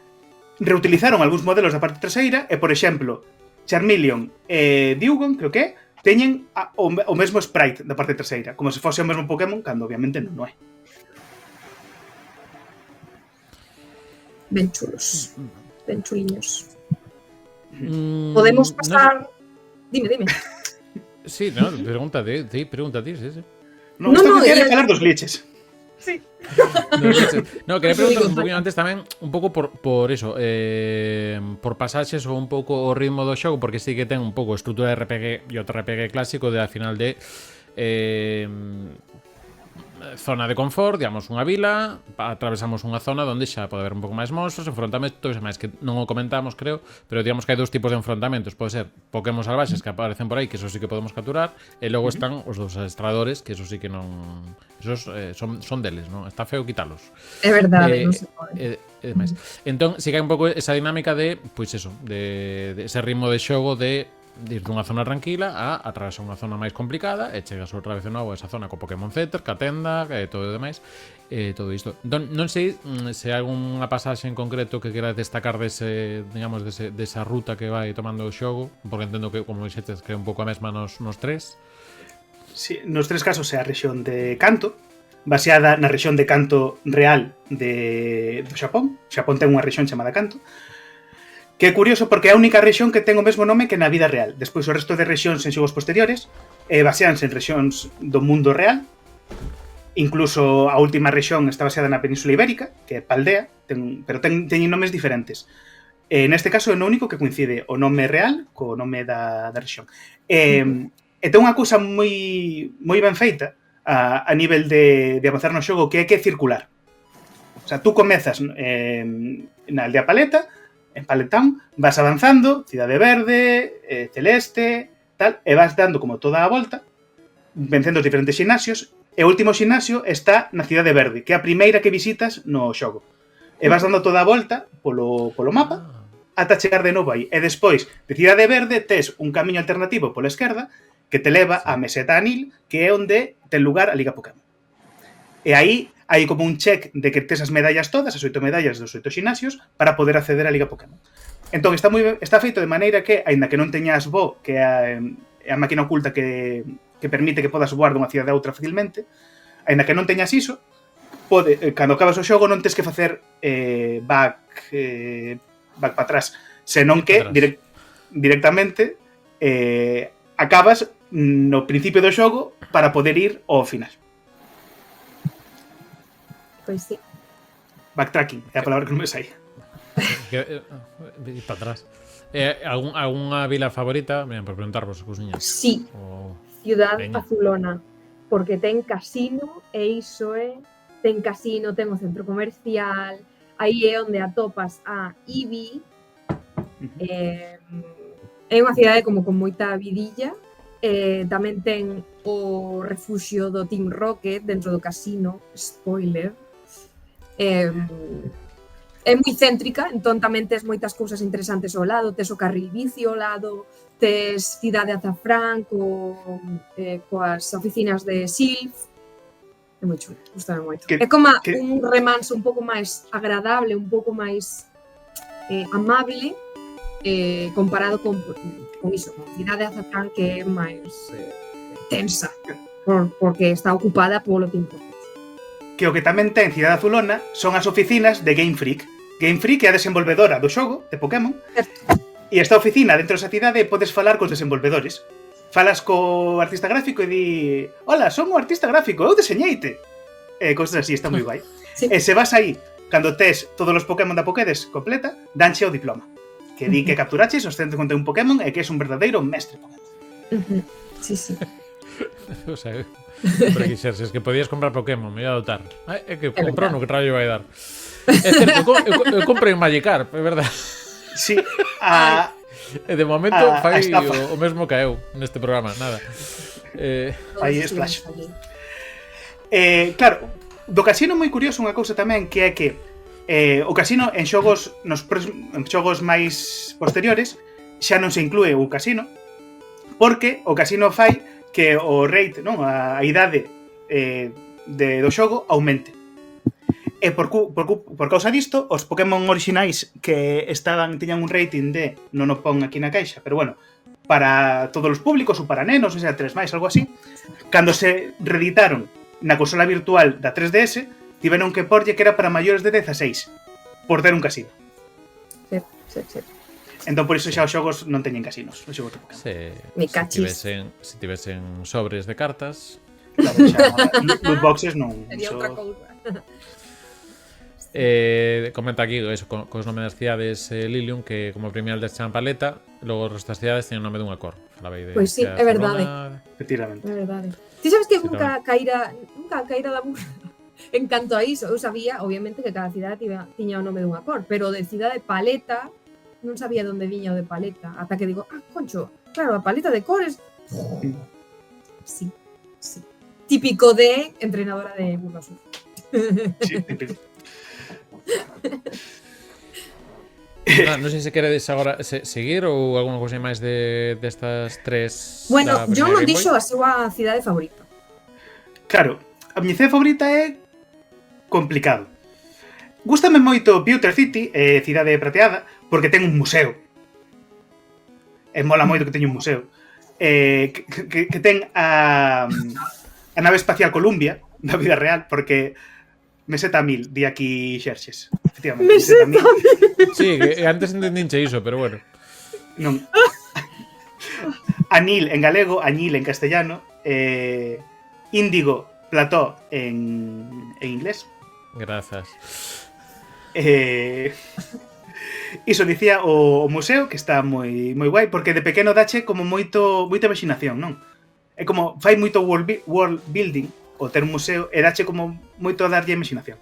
reutilizaron algúns modelos da parte traseira e, por exemplo, Charmeleon e Dewgong, creo que é, teñen o mesmo sprite da parte traseira, como se fose o mesmo Pokémon, cando obviamente non é. Ben chulos. Ben chuliños. Podemos pasar... Dime. Sí, no, pregunta ti, sí. Non, isto que quere falar dos liches. Sí. No, quería preguntar un poquinho antes tamén, un pouco por eso, por pasaxes ou un pouco o ritmo do xogo, porque sí que ten un pouco estrutura de RPG e outro RPG clásico de al final de zona de confort, digamos, unha vila, atravesamos unha zona onde xa pode haber un pouco máis monstros, enfrontamentos e máis, que non o comentamos, creo, pero digamos que hai dous tipos de enfrontamentos. Pode ser Pokémon salvaxes que aparecen por aí, que eso sí que podemos capturar, e logo están os dos adestradores, que eso sí que non... Esos son deles, non? Está feo quitalos. É verdade, non se pode. Entón, sí que hai un pouco esa dinámica de, pois eso, de ese ritmo de xogo de ir dunha zona tranquila a atravesar unha zona máis complicada e chegas outra vez de novo a esa zona co Pokémon Center, ca tenda, todo o demais, todo isto. Non sei se hai algunha pasaxe en concreto que queira destacar dese, digamos, desa ruta que vai tomando o xogo, porque entendo que, como dixetes, que é un pouco a mesma nos tres. Sí, nos tres casos é a rexión de Kanto, baseada na rexión de Kanto real do Xapón. Xapón ten unha rexión chamada Kanto, que é curioso porque é a única rexión que ten o mesmo nome que na vida real. Despois o resto de rexións en xogos posteriores baseanse en rexións do mundo real. Incluso a última rexión está baseada na Península Ibérica, que é Paldea, pero teñen nomes diferentes. Neste caso é o único que coincide o nome real co nome da rexión. E ten unha cousa moi ben feita a nivel de avanzar no xogo, que é circular. O sea, tú comezas na aldea Paleta, en Paletán, vas avanzando, Cidade Verde, Celeste, tal, e vas dando como toda a volta, vencendo os diferentes xinasios, e o último xinasio está na Cidade Verde, que é a primeira que visitas no xogo. E vas dando toda a volta polo mapa, ata chegar de novo aí. E despois, de Cidade Verde, tes un camiño alternativo pola esquerda, que te leva a Meseta Anil, que é onde ten lugar a Liga Pokémon. E aí hai como un check de que tes as medallas todas, as 8 medallas dos 8 xinasios, para poder acceder á Liga Pokémon. Entón, está feito de maneira que, aínda que non teñas Bo, que é a máquina oculta que permite que podas voar dunha cidade a outra facilmente, aínda que non teñas iso, cando acabas o xogo non tes que facer back para atrás, senón que directamente acabas no principio do xogo para poder ir ao final. Pois sí. Backtracking, é a palabra que non me sai. Para atrás. Algunha vila favorita? Miren, por preguntarvos, cousiñas. Sí, Ciudad Azulona, porque ten casino e iso ten casino, ten o centro comercial, aí é onde atopas a Eevee. É unha cidade como con moita vidilla. Tamén ten o refuxio do Team Rocket dentro do casino, spoiler. É moi céntrica, entón tamén tes moitas cousas interesantes ao lado, tes o carril bici ao lado, tes Cidade Azafrán coas oficinas de Silph. É moi chulo, gustame moito. É como un remanso un pouco máis agradable, un pouco máis amable, comparado con iso, con Cidade Azafrán, que é máis tensa, porque está ocupada polo tempo. Que o que tamén ten Cidade Azulona son as oficinas de Game Freak. Game Freak é a desenvolvedora do xogo de Pokémon. E esta oficina dentro desa cidade podes falar cos desenvolvedores. Falas co artista gráfico e di: "Hola, son o artista gráfico, eu deseñeite." Cosas así, está moi guai. Sí. E se vas aí, cando tes todos os Pokémon da Pokédex completa, danche o diploma. Que di que capturaches os 151 Pokémon e que és un verdadeiro mestre Pokémon. Sí, sí. O sea, por aquí xerxes que podías comprar Pokémon, me ia dotar. É que comprou no que traballo vai dar. É certo, eu comprei en Magikarp, é verdade. Sí, e de momento fai o mesmo que eu neste programa, nada. Aí Splash. Claro, do casino moi curioso unha cousa tamén, que é que o casino en xogos máis posteriores xa non se inclúe o casino, porque o casino fai que o rate, non, a idade do xogo aumente. E por causa disto, os Pokémon orixinais que tiñan un rating de, non o pon aquí na caixa, pero bueno, para todos os públicos ou para nenos, ou sea, 3+, algo así, cando se reeditaron na consola virtual da 3DS, tiveron que porlle que era para maiores de 16, por ter un casino. Sí. Entón, por iso xa os xogos non teñen casinos, os xogos de Pokémon. Se tivesen sobres de cartas... Claro, xa, loot boxes non... Sería outra cousa. Comenta aquí eso, cos nomes das cidades Lilium, que como primeira aldeas chaman Paleta, logo os restas cidades teñen o nome dunha cor. Pois sí, é verdade. Efectivamente. É verdade. Ti sabes que nunca caíra da burra en canto a iso? Eu sabía, obviamente, que cada cidade tiña o nome dunha cor, pero de cidade Paleta non sabía onde viña o de Paleta, ata que digo, concho, claro, a paleta de cores. Sí. Típico de entrenadora de Bulbasaur. Sí, típico. Non sei se queredes agora seguir ou alguna cousa máis destas tres. Bueno, da John non primeira Game dixo Boy? a súa cidade favorita. Claro, a miña cidade favorita é complicado. Gústame moito Pewter City, cidade prateada, porque ten un museo. E mola moito que teña un museo. Que ten a nave espacial Columbia, na vida real, porque meseta 1000, di aquí Xerxes. Efectivamente, meseta 1000. Sí, que antes entendinche iso, pero bueno. Non. Anil en galego, añil en castellano, índigo, plató en inglés. Grazas. Iso dicía o museo, que está moi guai, porque de pequeno dache como moita imaginación, non? É como, fai moito world building o ter un museo, e dache como moito a darlle imaginación.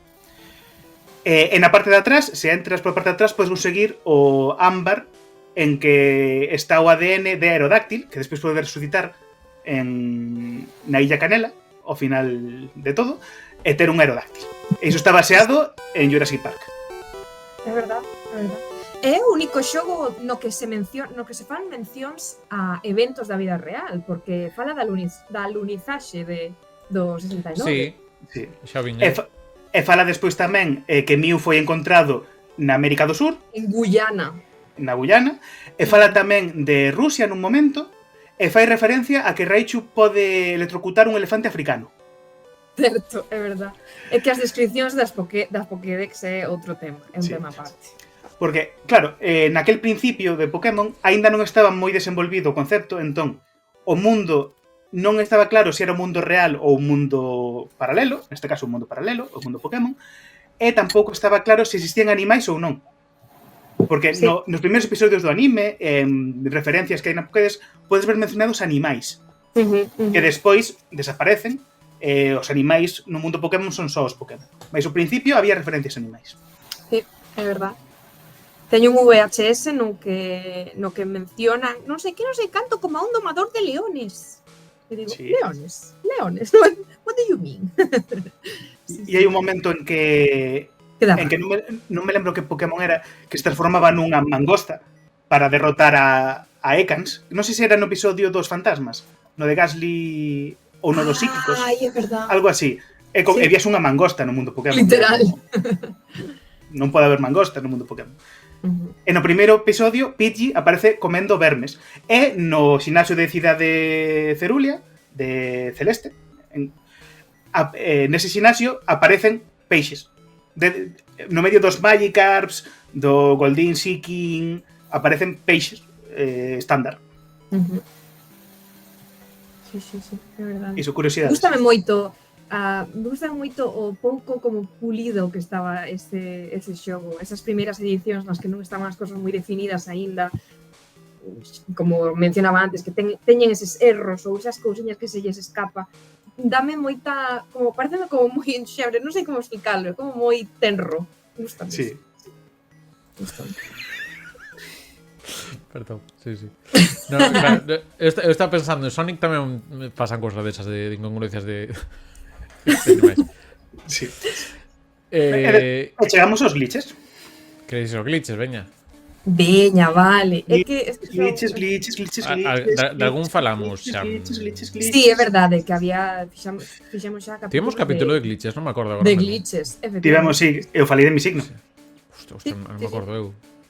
E na parte de atrás, se entras por parte de atrás, podes conseguir o ámbar en que está o ADN de Aerodáctil, que despois pode resucitar na Illa Canela, ao final de todo, e ter un Aerodáctil. E iso está baseado en Jurassic Park. É verdad, é verdad. É o único xogo no que se fan mencións a eventos da vida real, porque fala da alunizaxe do 69. Sí, Sí. xa viña. E fala despois tamén que Mew foi encontrado na América do Sur, En Guyana. na Guyana, e fala tamén de Rusia nun momento, e fai referencia a que Raichu pode electrocutar un elefante africano. Certo, é verdad. É que as descripcións das Pokédex é outro tema, é un Sí. tema aparte. Porque, claro, naquel principio de Pokémon aínda non estaba moi desenvolvido o concepto, entón o mundo non estaba claro se era un mundo real ou un mundo paralelo, neste caso un mundo paralelo, o mundo Pokémon, e tampouco estaba claro se existían animais ou non. Porque Sí. nos primeiros episodios do anime, referencias que hai na Pokédex, podes ver mencionados animais, que despois desaparecen, os animais no mundo Pokémon son só os Pokémon. Mas ao principio había referencias a animais. Sí, é verdad. Teño un VHS no que mencionan, non sei canto, como a un domador de leones. E digo, Sí. leones? What do you mean? E hai un momento en que non me lembro que Pokémon era, que se transformaba nunha mangosta para derrotar a Ekans. Non sei se era no episodio dos fantasmas, no de Gasly ou no dos psíquicos, Ai, é verdad. algo así. E Sí. vías unha mangosta no mundo Pokémon. Literal. Non pode haber mangosta no mundo Pokémon. E no primeiro episodio, Pidgey aparece comendo vermes. E no xinasio de Cidade Cerulia, de Celeste, nese xinasio aparecen peixes. No medio dos Magikarps, do Goldeen Seeking, aparecen peixes estándar. Sí, é verdade. Iso, curiosidades. Gústame moito o pouco como pulido que estaba ese xogo, esas primeiras edicións nas que non estaban as cosas moi definidas aínda, como mencionaba antes, que teñen eses erros ou esas cousiñas que se lles escapa. Dame moita, como pareceme como moi enxebre, non sei como explicarlo, como moi tenro. Gústame. Sí. Gústame. Perdón, sí. No, claro, eu estaba pensando, en Sonic tamén me pasan cosas desas de incongruencias de animais. Sí. Chegamos aos glitches. Queréis os glitches, veña. Veña, vale. É que Glitches. De algún falamos xa. Sí, é verdade que había fixemos xa Tivemos capítulo de glitches, non me acordo agora. de mesmo. glitches, efectivamente. Tivemos, sí, eu falei de mi signo. Hostia, non me acordo eu.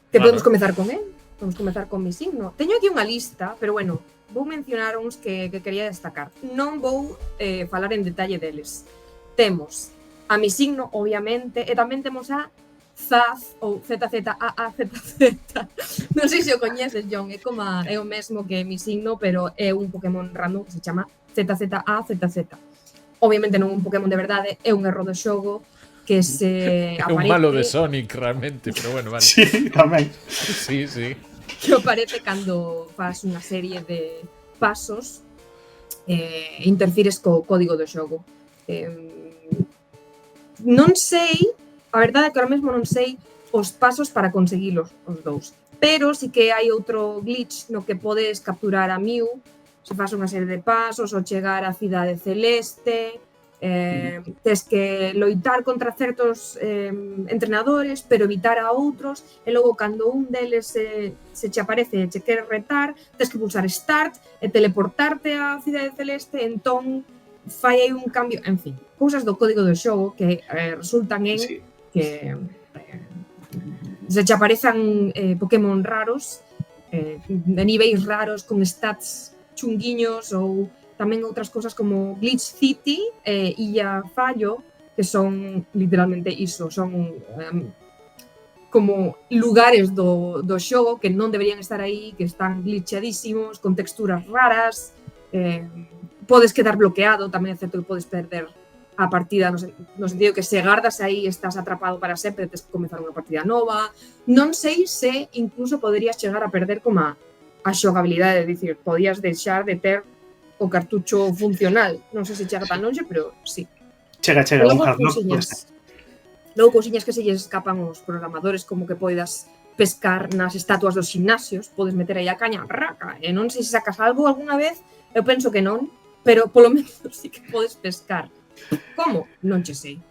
Que podemos comezar con él. Podemos comezar con mi signo. Teño aquí unha lista, pero bueno, vou mencionar uns que quería destacar. Non vou falar en detalle deles. Temos a mi signo, obviamente, e tamén temos a Zaz ou ZZAAZZ. Non sei se o coñeces, John, é o mesmo que mi signo, pero é un Pokémon random que se chama ZZAZZ. Obviamente non un Pokémon de verdade, é un erro do xogo que se É aparece... un malo de Sonic, realmente, pero bueno, vale. Sí, tamén. Sí. Que aparece cando fas unha serie de pasos interfires co código do xogo. Non sei, a verdade é que ahora mesmo non sei os pasos para conseguilos os dous, pero sí que hai outro glitch no que podes capturar a Mew se faz unha serie de pasos ou chegar á Cidade Celeste, Tes que loitar contra certos entrenadores, pero evitar a outros, e logo cando un deles se che aparece e che quere retar, tes que pulsar Start e teleportarte á Cidade Celeste, entón fai aí un cambio, en fin, cousas do código do xogo que resultan en que se che aparezan Pokémon raros, de niveis raros, con stats chunguiños, ou tamén outras cousas como Glitch City e Illa Fallo, que son literalmente iso, son como lugares do xogo que non deberían estar aí, que están glitchadísimos, con texturas raras, podes quedar bloqueado, tamén é certo que podes perder a partida, no sentido que se gardas aí estás atrapado para sempre, tens que comezar unha partida nova. Non sei se incluso poderías chegar a perder como a xogabilidade, é dicir, podías deixar de ter o cartucho funcional. Non sei se chega tan longe, pero sí. Chega, un hard knock. Logo cousiñas que se lles escapan os programadores, como que poidas pescar nas estatuas dos gimnasios, podes meter aí a caña, raca, e non sei se sacas algo algunha vez, eu penso que non, pero polo menos sí que podes pescar. Como? Non che sei.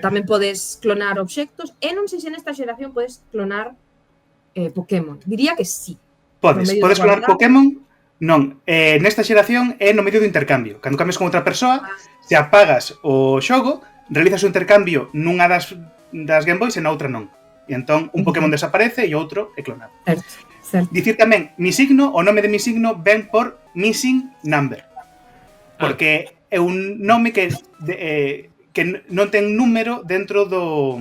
Tamén podes clonar obxectos, e non sei se nesta xeración podes clonar Pokémon. Diría que sí. Podes clonar Pokémon. Non, nesta xeración é no medio do intercambio. Cando cambias con outra persoa, se apagas o xogo, realizas o intercambio nunha das Game Boys e na outra non. E entón, un Pokémon desaparece e outro é clonado. Certo. Dicir tamén, mi signo, o nome de mi signo ven por Missing Number. Porque é un nome que non ten número dentro do...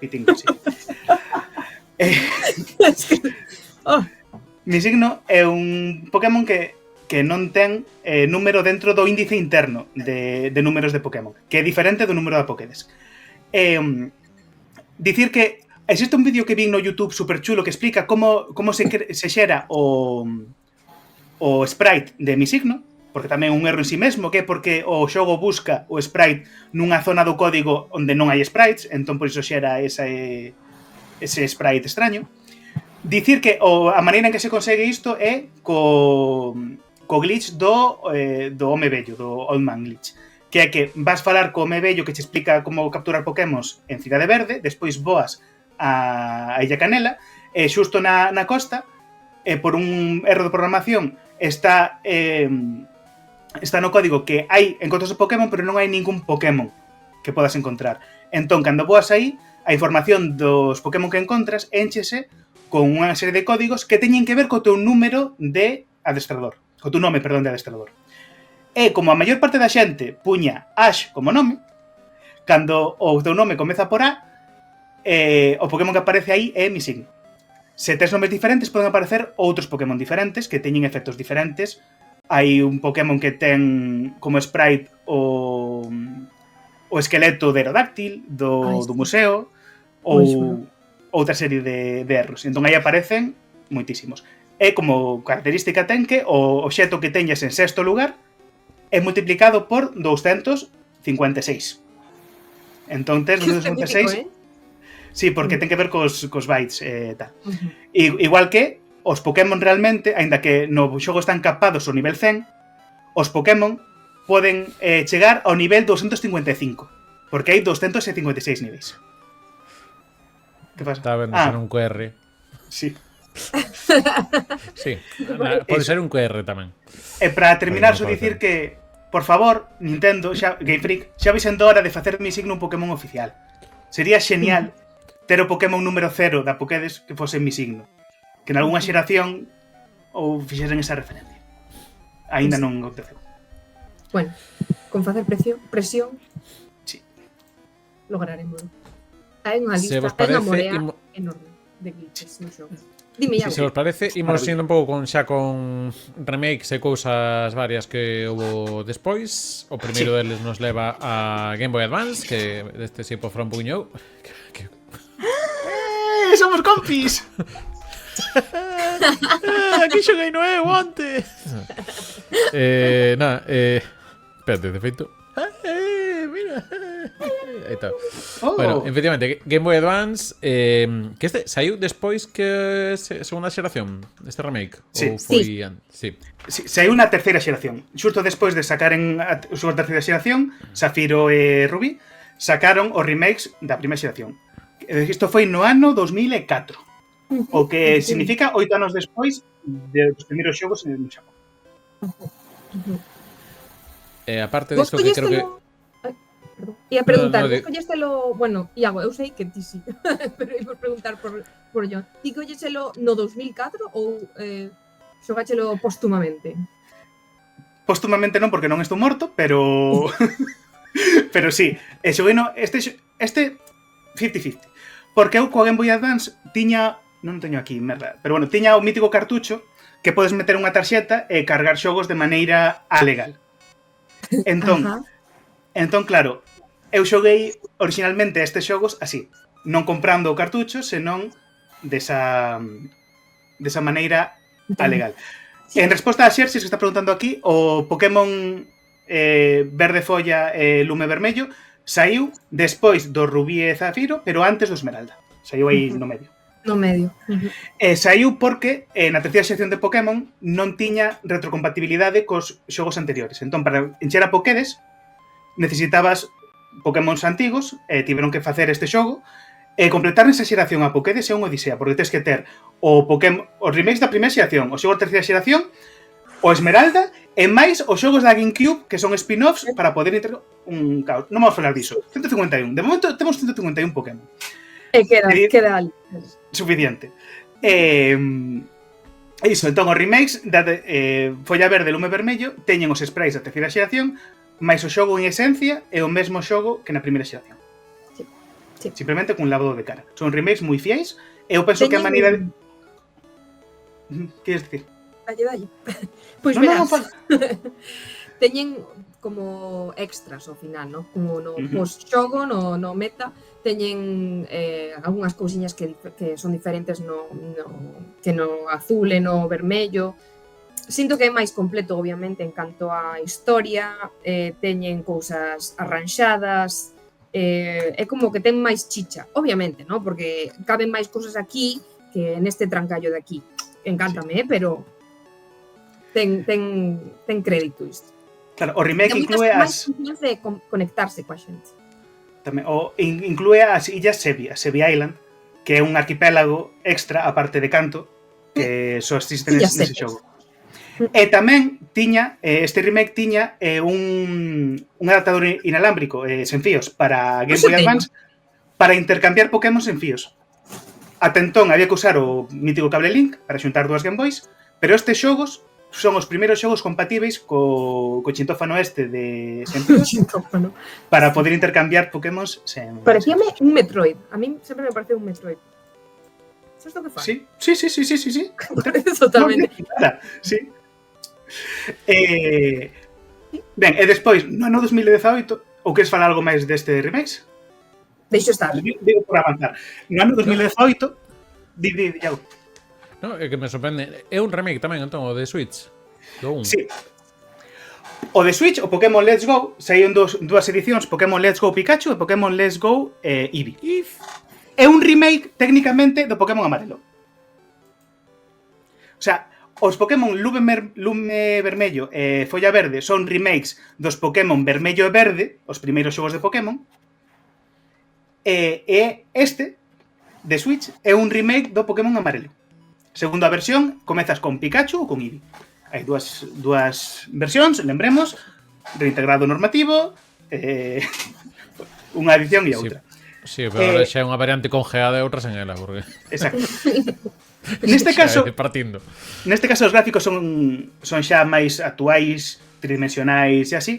Pitingo, sí. Mi signo é un Pokémon que non ten número dentro do índice interno de números de Pokémon, que é diferente do número da Pokédex. Dicir que existe un vídeo que vi no YouTube super chulo que explica como se xera o sprite de mi signo, porque tamén é un erro en si mesmo, que é porque o xogo busca o sprite nunha zona do código onde non hai sprites, entón por iso xera ese sprite extraño. Dicir que a maneira en que se consegue isto é co glitch do home vello, do Old Man Glitch, que é que vas falar co home vello que che explica como capturar Pokémons en Cidade Verde, despois voas a Illa Canela, e xusto na costa, por un erro de programación, está no código que hai encontros de Pokémon, pero non hai ningún Pokémon que podas encontrar. Entón, cando voas aí, a información dos Pokémon que encontras énchese con unha serie de códigos que teñen que ver co teu número de adestrador. Co teu nome, perdón, de adestrador. E como a maior parte da xente puña Ash como nome, cando o teu nome comeza por A, o Pokémon que aparece aí é mi signo. Se tes nomes diferentes, poden aparecer outros Pokémon diferentes que teñen efectos diferentes. Hai un Pokémon que ten como sprite o esqueleto de Aerodáctil do museo, ou outra serie de erros. Entón aí aparecen moitísimos. E como característica ten que o obxecto que teñas en sexto lugar é multiplicado por 256. Entón tes 256... Sí, porque ten que ver cos bytes e tal. Igual que os Pokémon realmente, aínda que no xogo están capados ao nivel 100, os Pokémon poden chegar ao nivel 255, porque hai 256 niveis. Que pasa? Está vendo ser un QR. Sí. Sí, pode ser un QR tamén. E para terminar, só dicir que, por favor, Nintendo, Game Freak, xa vai sendo hora de facer mi signo un Pokémon oficial. Sería genial ter o Pokémon número 0 da Pokédex que fose mi signo. Que en algunha xeración ou fixeren esa referencia. Ainda non aconteceu. Bueno, con facer presión, sí, lograremos. Hai unha lista, hai unha morea enorme de glitches no xogo. Dime, Iago. Se vos parece, imos indo un pouco con remakes e cousas varias que houve despois. O primeiro deles nos leva a Game Boy Advance, que deste si por un puño. Somos compis! Aquí xoguei no eu onte. Nada, espérate, de feito. Mira. Aí está. Oh. Bueno, efectivamente, Game Boy Advance que este saiu despois que segunda xeración deste remake? Sí. Ou foi sí. Se hai unha terceira xeración. Xusto despois de sacaren a súa terceira xeración, Zafiro e Rubí, sacaron os remakes da primeira xeración. Isto foi no ano 2004. O que significa 8 anos despois dos primeiros xogos en Xapón. Aparte disto que creo que Perdón. Ia preguntar, No, vos collestelo, bueno, Iago, eu sei que ti sí, pero ia preguntar por John. Ti collestelo no 2004 ou xogáchelo póstumamente? Póstumamente non, porque non estou morto, pero pero sí, xoguei no este 50-50. Porque eu coa Game Boy Advance tiña, non teño aquí, merda, pero bueno, tiña o mítico cartucho que podes meter unha tarxeta e cargar xogos de maneira alegal. Entón, claro, eu xoguei originalmente estes xogos así, non comprando o cartucho, senón desa maneira alegal. Sí. En resposta a Xerxes que está preguntando aquí, o Pokémon Verde Folla e Lume Vermello saiu despois do Rubí e Zafiro, pero antes do Esmeralda. Saiu aí no medio. No medio. Saiu porque na terceira xeración de Pokémon non tiña retrocompatibilidade cos xogos anteriores. Entón, para encher a Pokédex, necesitabas Pokémons antigos, tiveron que facer este xogo, e completar esa xeración a Pokédex é unha odisea, porque tens que ter os remakes da primeira xeración, os xogos da terceira xeración, o Esmeralda, e máis os xogos da GameCube, que son spin-offs, para poder entrar un caos. Non vamos falar diso. 151. De momento temos 151 Pokémon. Queda suficiente. Iso, entón, os remakes Folla Verde e Lume Vermello teñen os sprites da terceira xeración, máis o xogo en esencia é o mesmo xogo que na primeira xeración. Sí. Simplemente cun lavado de cara. Son remakes moi fiéis e eu penso que a maneira de... Queres dicir? Dalle. Pois verás. Teñen como extras ao final, ¿no? Como no post-xogo, no meta, teñen algunhas cousiñas que son diferentes que no azul e no vermello. Sinto que é máis completo, obviamente, en canto á historia, teñen cousas arranxadas, é como que ten máis chicha, obviamente, ¿no? Porque caben máis cousas aquí que neste trancallo de aquí. Encántame, pero ten crédito isto. Claro, o remake inclúe as... máis de conectarse coa xente. Tamén, inclúe as illas Sevilla Island, que é un arquipélago extra, aparte de Canto, que só existe nese xogo. E tamén tiña, este remake tiña un adaptador inalámbrico sen fíos para Game Boy Advance para intercambiar Pokémon sen fíos. Ata entón había que usar o mítico cable Link para xuntar dúas Game Boys, pero estes xogos son os primeiros xogos compatibles co chintófano este de sen fíos para poder intercambiar Pokémon sen... Parecíame un Metroid. A mí sempre me pareceu un Metroid. ¿Sabes lo que fai? Sí. Totalmente. Sí. Ben, e despois, no ano 2018, ou queres falar algo máis deste remakes? Deixo estar. Digo por avanzar. No ano 2018, Iago. No, é que me sorprende. É un remake tamén, entón, o de Switch. Sí. O de Switch, o Pokémon Let's Go, saíron dúas edicións, Pokémon Let's Go Pikachu e Pokémon Let's Go Eevee. É un remake, técnicamente, do Pokémon Amarelo. O sea, os Pokémon Lume Vermello e Folla Verde son remakes dos Pokémon Vermello e Verde, os primeiros xogos de Pokémon, e este, de Switch, é un remake do Pokémon Amarelo. Segunda versión, comezas con Pikachu ou con Eevee. Hai dúas versións, lembremos, reintegrado normativo, unha edición e outra. Sí, pero agora xa é unha variante congeada e outra sen ela, porque... Exacto. Neste caso, os gráficos son xa máis actuais, tridimensionais e así,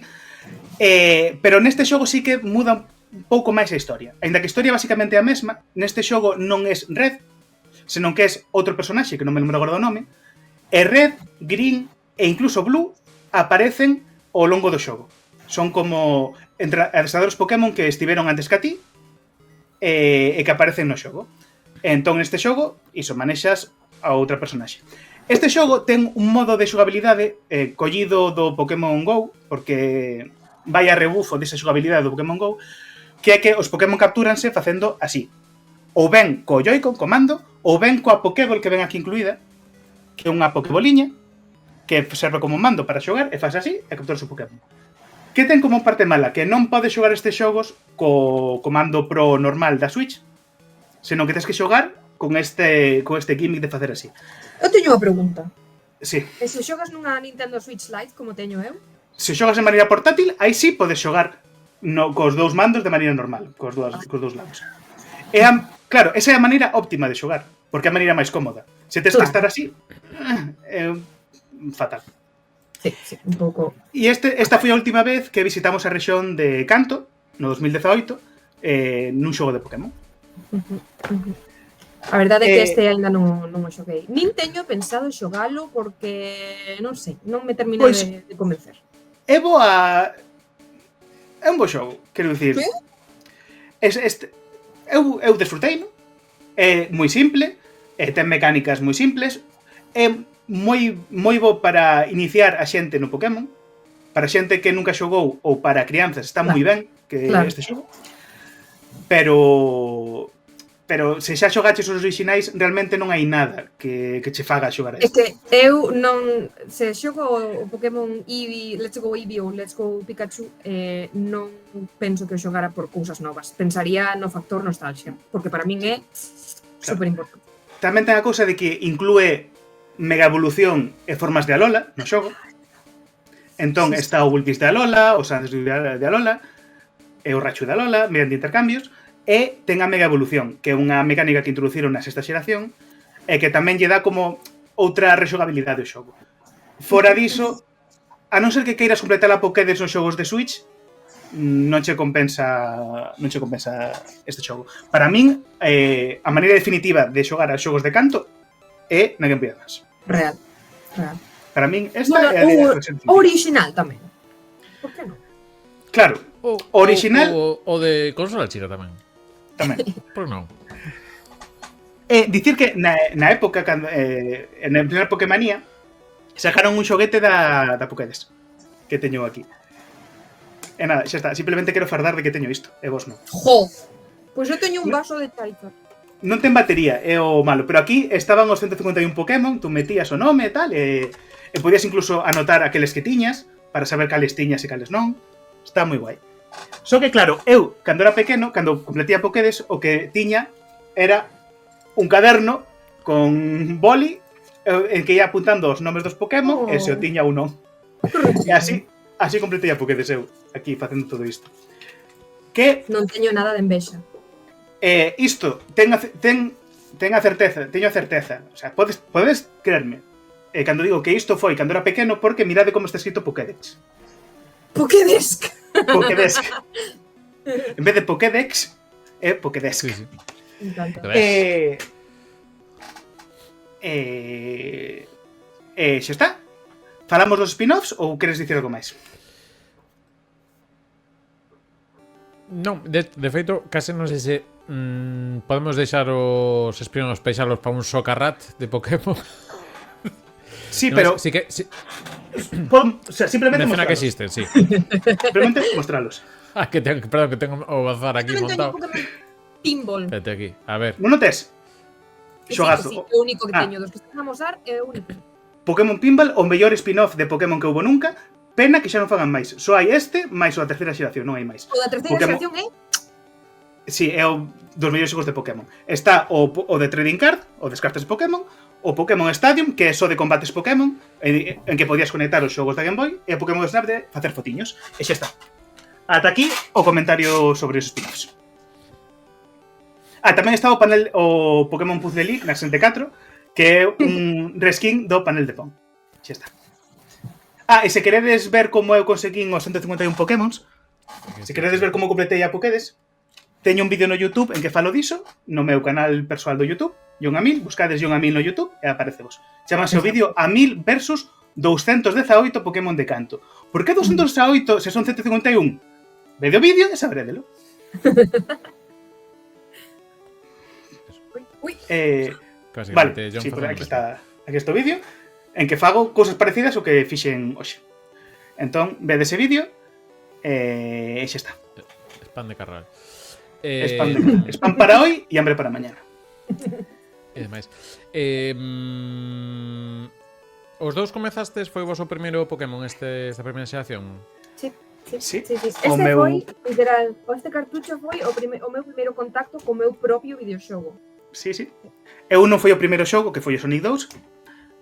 pero neste xogo sí que muda un pouco máis a historia. Ainda que a historia basicamente é a mesma, neste xogo non é Red, senón que é outro personaxe, que non me lembro agora do nome, e Red, Green e incluso Blue aparecen ao longo do xogo. Son como adestradores Pokémon que estiveron antes que a ti e que aparecen no xogo. Entón, neste xogo, iso, manexas a outra personaxe. Este xogo ten un modo de xogabilidade collido do Pokémon GO, porque vai a rebufo desa xogabilidade do Pokémon GO, que é que os Pokémon captúranse facendo así. Ou ben co Joy-Con comando, ou ben coa Pokéball que ven aquí incluída, que é unha Pokéboliña, que serve como mando para xogar, e faz así e capturas o Pokémon. Que ten como parte mala? Que non podes xogar estes xogos co comando Pro normal da Switch, senón que tens que xogar con este gimmick de facer así. Eu teño unha pregunta. Sí. E se xogas nunha Nintendo Switch Lite, como teño eu? Se xogas de maneira portátil, aí sí podes xogar cos dous mandos de maneira normal, cos dous lados. Claro, esa é a maneira óptima de xogar, porque é a maneira máis cómoda. Se tens que estar así, é fatal. Sí, un pouco. E esta foi a última vez que visitamos a rexión de Kanto, no 2018, nun xogo de Pokémon. A verdade é que este ainda non o xoguei. Nin teño pensado xogalo porque, non sei, non me termina Pois, de convencer. É boa... É un bo xogo, quero dicir. Sí? Eu desfrutei, non? É moi simple, ten mecánicas moi simples, é moi bo para iniciar a xente no Pokémon, para xente que nunca xogou ou para crianzas está moi ben que este xogo. Pero se xa xogaches os orixinais, realmente non hai nada que che faga xogar a É isto. que eu non... Se xogo o Pokémon Eevee, Let's Go Eevee ou Let's Go Pikachu, non penso que o xogara por cousas novas. Pensaría no factor nostalgia, porque para min é super importante. Tamén ten a cousa de que inclúe mega evolución e formas de Alola no xogo. Entón está o Vulpix de Alola, o Sandshrew de Alola, e o Raichu de Alola, mediante intercambios, e ten a mega evolución, que é unha mecánica que introduciron na sexta xeración, e que tamén lle dá como outra rexogabilidade ao xogo. Fora diso, a non ser que queiras completar a Pokédex nos xogos de Switch, non che compensa este xogo. Para min, a maneira definitiva de xogar a xogos de Kanto é na Game Boy Advance. Real. Para min, esta é a versión definitiva. Original tamén. Por que non? Claro, original O de consola chica tamén. tamén. Por non? Dicir que na época, cando, en a primeira Pokémonía, sacaron un xoguete da Pokédex, que teño aquí. E nada, xa está. Simplemente quero fardar de que teño isto. E vos non. Jo! Pois eu teño un vaso de Charizard. Non ten batería, é o malo. Pero aquí estaban os 151 Pokémon, tú metías o nome e tal, e podías incluso anotar aqueles que tiñas, para saber cales tiñas e cales non. Está moi guai. Só que claro, eu, cando era pequeno, cando completía Pokédex, o que tiña era un caderno con boli en que ia apuntando os nomes dos Pokémon e se o tiña ou non. E así completei a Pokédex eu, aquí facendo todo isto. Que Non teño nada de envexa. isto teño a certeza, o sea, podes creerme. Cando digo que isto foi cando era pequeno, porque mirade como está escrito Pokédex. Pokédex. Pokédex. En vez de Pokédex, é Pokédex. Sí. Me encanta. Xa está. Falamos dos spin-offs ou queres dicir algo máis? Non, de feito, case non sei se podemos deixar os spin-offs peixalos para un socarrat de Pokémon. Sí, No, pero sí que o sea, simplemente menciona que mostralos. existen, sí. Simplemente mostralos. Ah, que perdón, que tengo o bazar aquí Non teño montado. Pokémon Pinball. Vete aquí, a ver. Non o tes? Sí, Xogazo. sí, é o único que Ah. teño dos que están a mostrar, é o único. Pokémon Pinball, o mellor spin-off de Pokémon que houbo nunca. Pena que xa non fagan máis. Só hai este, máis o da terceira xeración, non hai máis. O da terceira Pokémon- xeración é Sí, é o dos mellores xogos de Pokémon. Está o de Trading Card, o descartes de Pokémon, o Pokémon Stadium, que é só de combates Pokémon, en que podías conectar os xogos da Game Boy, e o Pokémon Snap de facer fotiños. E xa está. Ata aquí o comentario sobre os spin-offs. Tamén está o Pokémon Puzzle League na 64, que é un reskin do panel de Pong. Xa está. E se queredes ver como eu conseguín os 151 Pokémons, se queredes ver como completei a Pokédex, teño un vídeo no YouTube en que falo diso, no meu canal persoal do YouTube, Jon Amil, buscades Jon Amil no YouTube e aparecevos. Chamase o vídeo Amil versus 218 Pokémon de Kanto. Por que 218 se son 151? Vede o vídeo e sabredelo. Ui, Vale, John sí, Fernández. aquí está o vídeo en que fago cousas parecidas ao que fixen hoxe. Entón, vede ese vídeo e xa está. Pan de Carral. Es pan para hoy e hambre para mañana. E demais. Os dous comezastes, foi o voso primeiro Pokémon esta primeira xeración? Sí. Sí. Este O meu- foi, literal, este cartucho foi o meu primeiro contacto co meu propio videoxogo. Sí. Eu non foi o primeiro xogo, que foi o Sonic 2.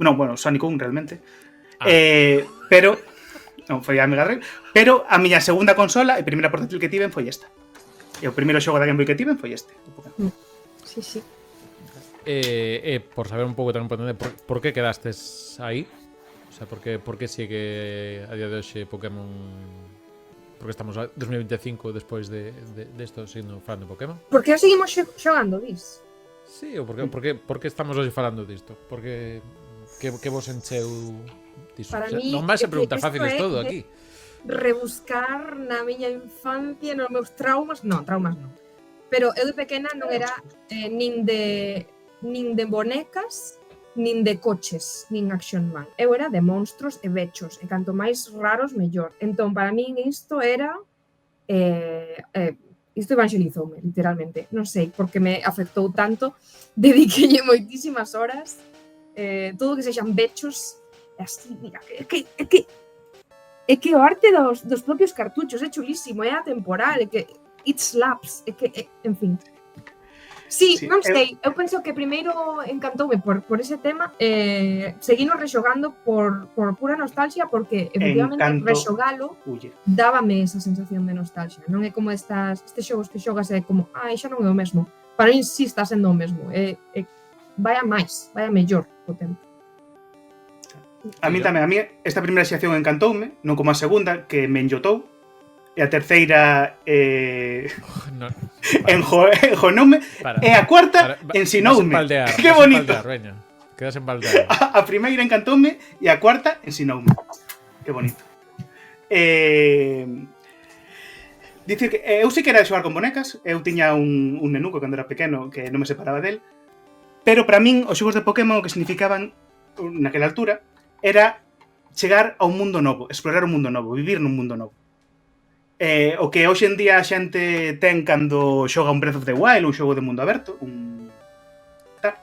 Non, bueno, Sonic 1 realmente. Pero non foi a Mega Drive, pero a miña segunda consola e primeira portátil que tiven foi esta. E o primeiro xogo da Game Boy que tiven foi este. Sí. Por saber un pouco tamén por entender por que quedastes aí? O sea, por que sigue a día de hoxe Pokémon? Porque estamos a 2025 despois de esto seguindo falando de Pokémon? Porque eu seguimos xogando, dis? Sí, ou por que estamos hoxe falando disto? Porque que vos encheu diso? Para O sea, mí, non vais a é que preguntar isto fáciles é todo de- aquí. Rebuscar na miña infancia, nos meus traumas non. Pero eu de pequena non era nin de bonecas, nin de coches, nin Action Man. Eu era de monstruos e bechos, e canto máis raros, mellor. Entón, para min isto era... isto evangelizoume, literalmente. Non sei por que me afectou tanto. Dediquei moitísimas horas. Todo que sexan bechos. E así, mira, é que o arte dos propios cartuchos é chulísimo, é atemporal, é que it slaps, en fin. Sí, non sei, eu penso que primeiro encantoume por ese tema, seguino rexogando por pura nostalgia, porque efectivamente rexogalo dábame esa sensación de nostalgia. Non é como estes xogos que xogas é como, xa non é o mesmo. Para mí sí está sendo o mesmo, vai mellor o tempo. A mí tamén, esta primeira xeración encantoume, non como a segunda, que me enllotou, e a terceira enjonoume, e a cuarta ensinoume. Que bonito. Quedas en baldear. A primeira encantoume e a cuarta ensinoume. Que bonito. Dicir que eu sei que era de xogar con bonecas, eu tiña un nenuco cando era pequeno que non me separaba del, pero para min os xogos de Pokémon o que significaban naquela altura era chegar a un mundo novo, explorar un mundo novo, vivir nun mundo novo. O que hoxe en día a xente ten cando xoga un Breath of the Wild, un xogo de mundo aberto,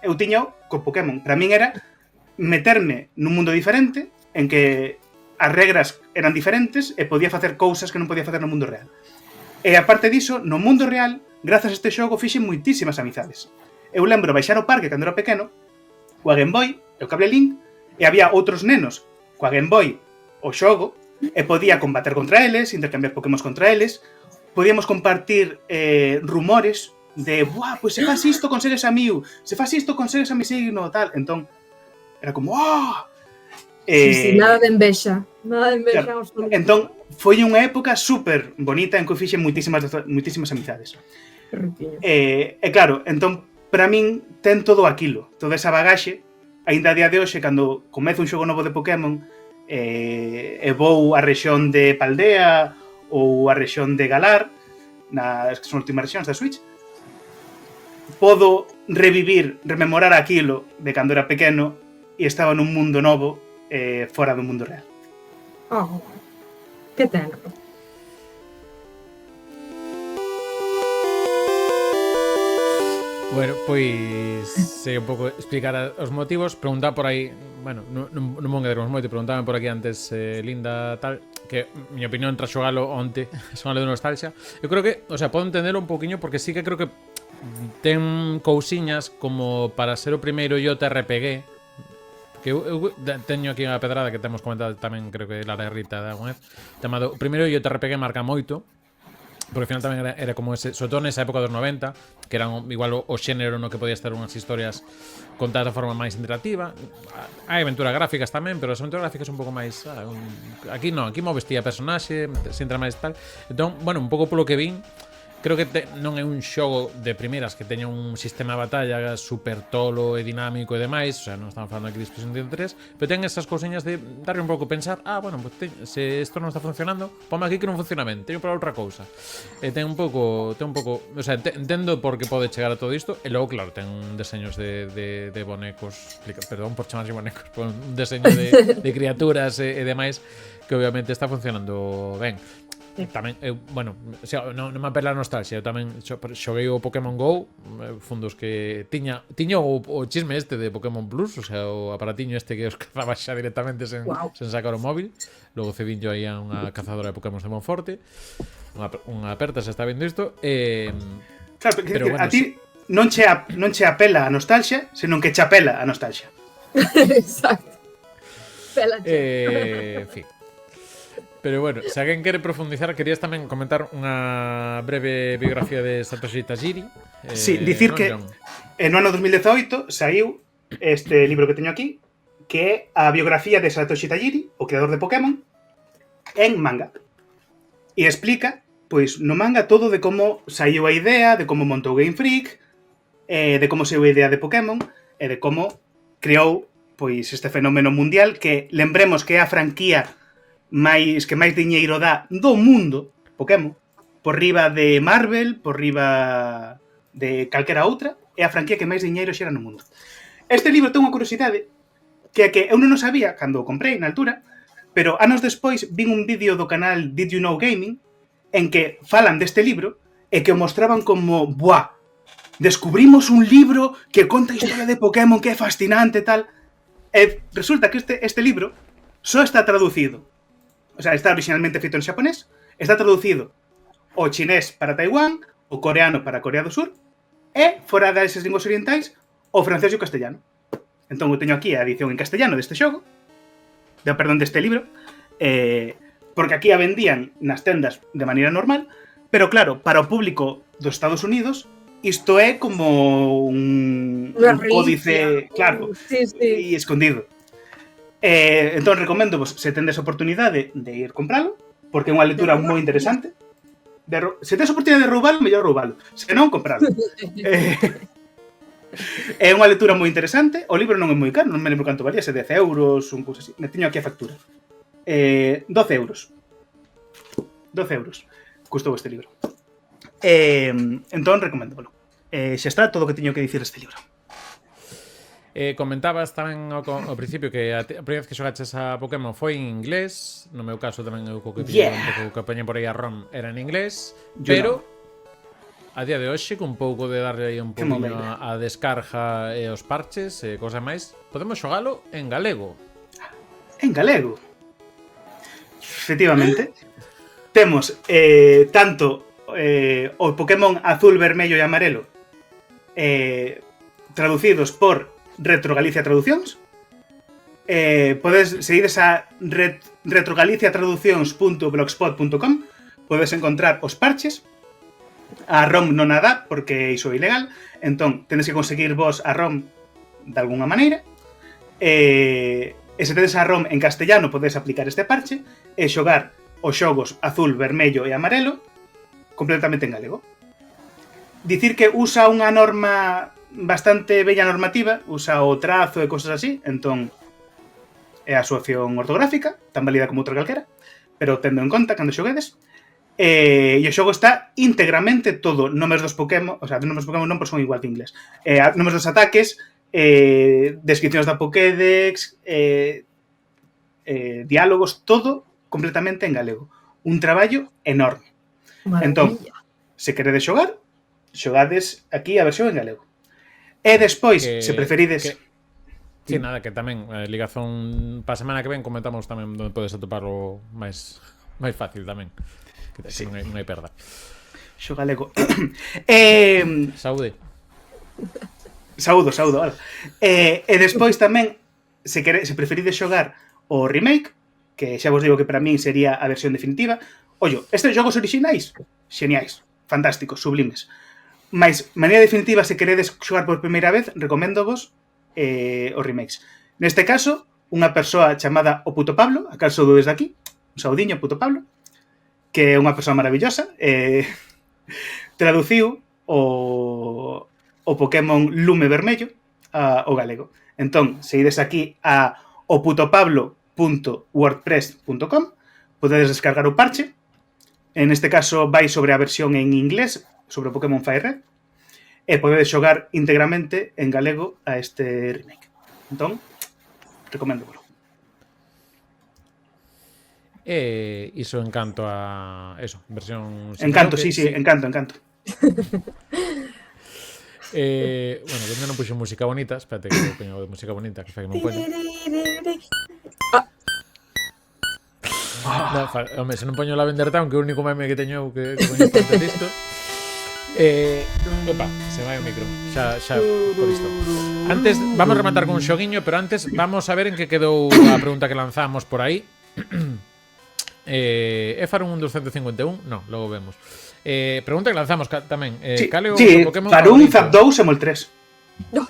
eu tiño co Pokémon. Para min era meterme nun mundo diferente, en que as regras eran diferentes e podía facer cousas que non podía facer no mundo real. E aparte diso, no mundo real, grazas a este xogo, fixen moitísimas amizades. Eu lembro baixar o parque cando era pequeno, coa Game Boy, e o cable Link, e había outros nenos coa Game Boy o xogo, e podía combater contra eles, intercambiar Pokémon contra eles, podíamos compartir rumores de, pois se faz isto consegues a Mew, se faz isto consegues a mi signo, tal. Entón, era como, Sí, nada de envexa. Claro. Entón, foi unha época super bonita en que fixen moitísimas amizades. Claro, entón, para min, ten todo aquilo, toda esa bagaxe, aínda a día de hoxe, cando comezo un xogo novo de Pokémon, e vou a rexión de Paldea ou a rexión de Galar, que son as últimas rexións da Switch, podo rememorar aquilo de cando era pequeno e estaba nun mundo novo fora do mundo real. Que tenro. Bueno, pois sei un pouco explicar os motivos, preguntar por aí, bueno, non vou engadermos moito, preguntaban por aquí antes Linda tal, que miña opinión tras xogalo onte, xogalo de nostalgia. Eu creo que, o sea, podo entender un poquinho porque sí que creo que ten cousiñas como para ser o primeiro JRPG, que eu teño aquí unha pedrada que temos comentado tamén, creo que Lara e Rita de alguna vez, chamado o primeiro JRPG marca moito, porque ao final tamén era como ese, sobre todo nesa época dos 90, que eran igual o xénero no que podías ter unhas historias contadas de forma máis interactiva. Hai aventuras gráficas tamén, pero as aventuras gráficas un pouco máis aquí non, aquí moves ti a personaxe, se entra máis tal. Entón, bueno, un pouco polo que vin, creo que non é un xogo de primeiras que teña un sistema de batalla super tolo e dinámico e demais, o sea, non estamos falando aquí de Expedition 33, pero ten esas cousiñas de darle un pouco pensar, bueno, pues se isto non está funcionando, ponme aquí que non funciona ben, teño para outra cousa. E ten un pouco, o sea, entendo por que pode chegar a todo isto, e logo, claro, ten deseños de bonecos, perdón por chamarse bonecos, un deseño de criaturas e demais que obviamente está funcionando ben. Tamén, bueno, o sea, non me apela a nostalgia. Eu tamén xoguei o Pokémon GO, fundos que tiña o chisme este de Pokémon Plus, o sea, o aparatiño este que os cazaba xa directamente sen sacar o móvil. Logo cedinho aí a unha cazadora de Pokémon de Monforte. Unha aperta se está vendo isto. Claro, pero bueno, a ti non che apela a nostalgia, senón que che apela a nostalgia. Exacto. En fin. Pero bueno, se alguén quere profundizar, querías tamén comentar unha breve biografía de Satoshi Tajiri. Sí, dicir non, que John? no ano 2018 saiu este libro que teño aquí, que é a biografía de Satoshi Tajiri, o creador de Pokémon, en manga. E explica, pois, no manga todo de como saiu a idea, de como montou Game Freak, de como saiu a idea de Pokémon, e de como creou, pois, este fenómeno mundial que, lembremos que é a franquía que máis diñeiro dá do mundo, Pokémon, por riba de Marvel, por riba de calquera outra, é a franquía que máis diñeiro xera no mundo. Este libro ten unha curiosidade que é que eu non o sabía cando o comprei na altura, pero anos despois vin un vídeo do canal Did You Know Gaming en que falan deste libro e que o mostraban como, buah, descubrimos un libro que conta a historia de Pokémon que é fascinante e tal. E resulta que este libro só está traducido. O sea, está originalmente feito en xaponés, está traducido o chinés para Taiwán, o coreano para Corea do Sur, e, fora desas linguas orientais, o francés e o castellano. Entón, eu teño aquí a edición en castellano deste xogo, deste libro, porque aquí a vendían nas tendas de maneira normal, pero claro, para o público dos Estados Unidos, isto é como un códice, claro, e escondido. Entón, recomendo vos, se tendes oportunidade de ir compralo, porque é unha lectura moi interesante. Se tendes oportunidade de roubalo, mellor roubalo. Se non, compralo. É unha lectura moi interesante. O libro non é moi caro, non me lembro canto valía, se 10 euros, un cousa así. Me teño aquí a factura. 12 euros. 12 euros custou este libro. Entón, recomendólo. Xa está todo o que teño que dicir deste libro. Comentabas tamén ao principio que a primeira vez que xogaches a Pokémon foi en inglés. No meu caso tamén eu co que pillei un pouco que poñen por aí a ROM era en inglés, pero a día de hoxe con pouco de darle aí un pouquinho a descarga e os parches e cosas máis, podemos xogalo en galego. En galego. Efectivamente. Temos tanto o Pokémon azul, vermello e amarelo traducidos por Retro Galicia Traducións. Podes seguides a retrogaliciatraducións.blogspot.com. Podes encontrar os parches. A ROM non a dá porque iso é ilegal. Entón, tendes que conseguir vos a ROM de alguna maneira. E se tedes a ROM en castellano podes aplicar este parche e xogar os xogos azul, vermello e amarelo completamente en galego. Dicir que usa unha norma bastante bella normativa, usa o trazo e cosas así, entón é a súa opción ortográfica, tan válida como outra calquera, pero tendo en conta cando xoguedes. E o xogo está íntegramente todo nomes dos Pokémon, o sea, nomes dos Pokémon non, porque son igual que inglés. Nomes dos ataques, descripcións da Pokédex, diálogos, todo completamente en galego. Un traballo enorme. Maravilla. Entón, se queredes xogar, xogades aquí a versión en galego. E despois, se preferides... Sí, nada, que tamén ligazón para a semana que ven comentamos tamén onde podes atoparlo máis fácil tamén. Que sí. Non hai perda. Xo galego. Saúde. Saúdo. E despois tamén, se preferides xogar o remake, que xa vos digo que para min sería a versión definitiva. Ollo, estes xogos orixinais, xeniais, fantásticos, sublimes. Mais, maneira definitiva, se queredes xogar por primeira vez, recoméndovos os remakes. Neste caso, unha persoa chamada o Puto Pablo, a cal soudo desde aquí, un saudiño, Puto Pablo, que é unha persoa maravillosa, traduciu o Pokémon Lume Vermello ao galego. Entón, se ides aquí a oputopablo.wordpress.com, podedes descargar o parche. En este caso, vai sobre a versión en inglés, sobre o Pokémon Fire Red, e podedes xogar íntegramente en galego a este remake. Entón, recomendo. Iso en canto a eso, versión Encanto, sí, encanto. Bueno, que non puxo música bonita. Espérate que poño música bonita, que fai que non poño. Home, se non poño Lavender Town, que é o único meme que teño que poño parte disto. Opa, se vai o micro. Xa por isto. Antes, vamos a rematar con un xoguiño, pero antes vamos a ver en que quedou a pregunta que lanzamos por aí. É Farun 251? No, logo vemos. Pregunta que lanzamos tamén. Cal é o Pokémon Farun, favorito? Zapdos e Moltres.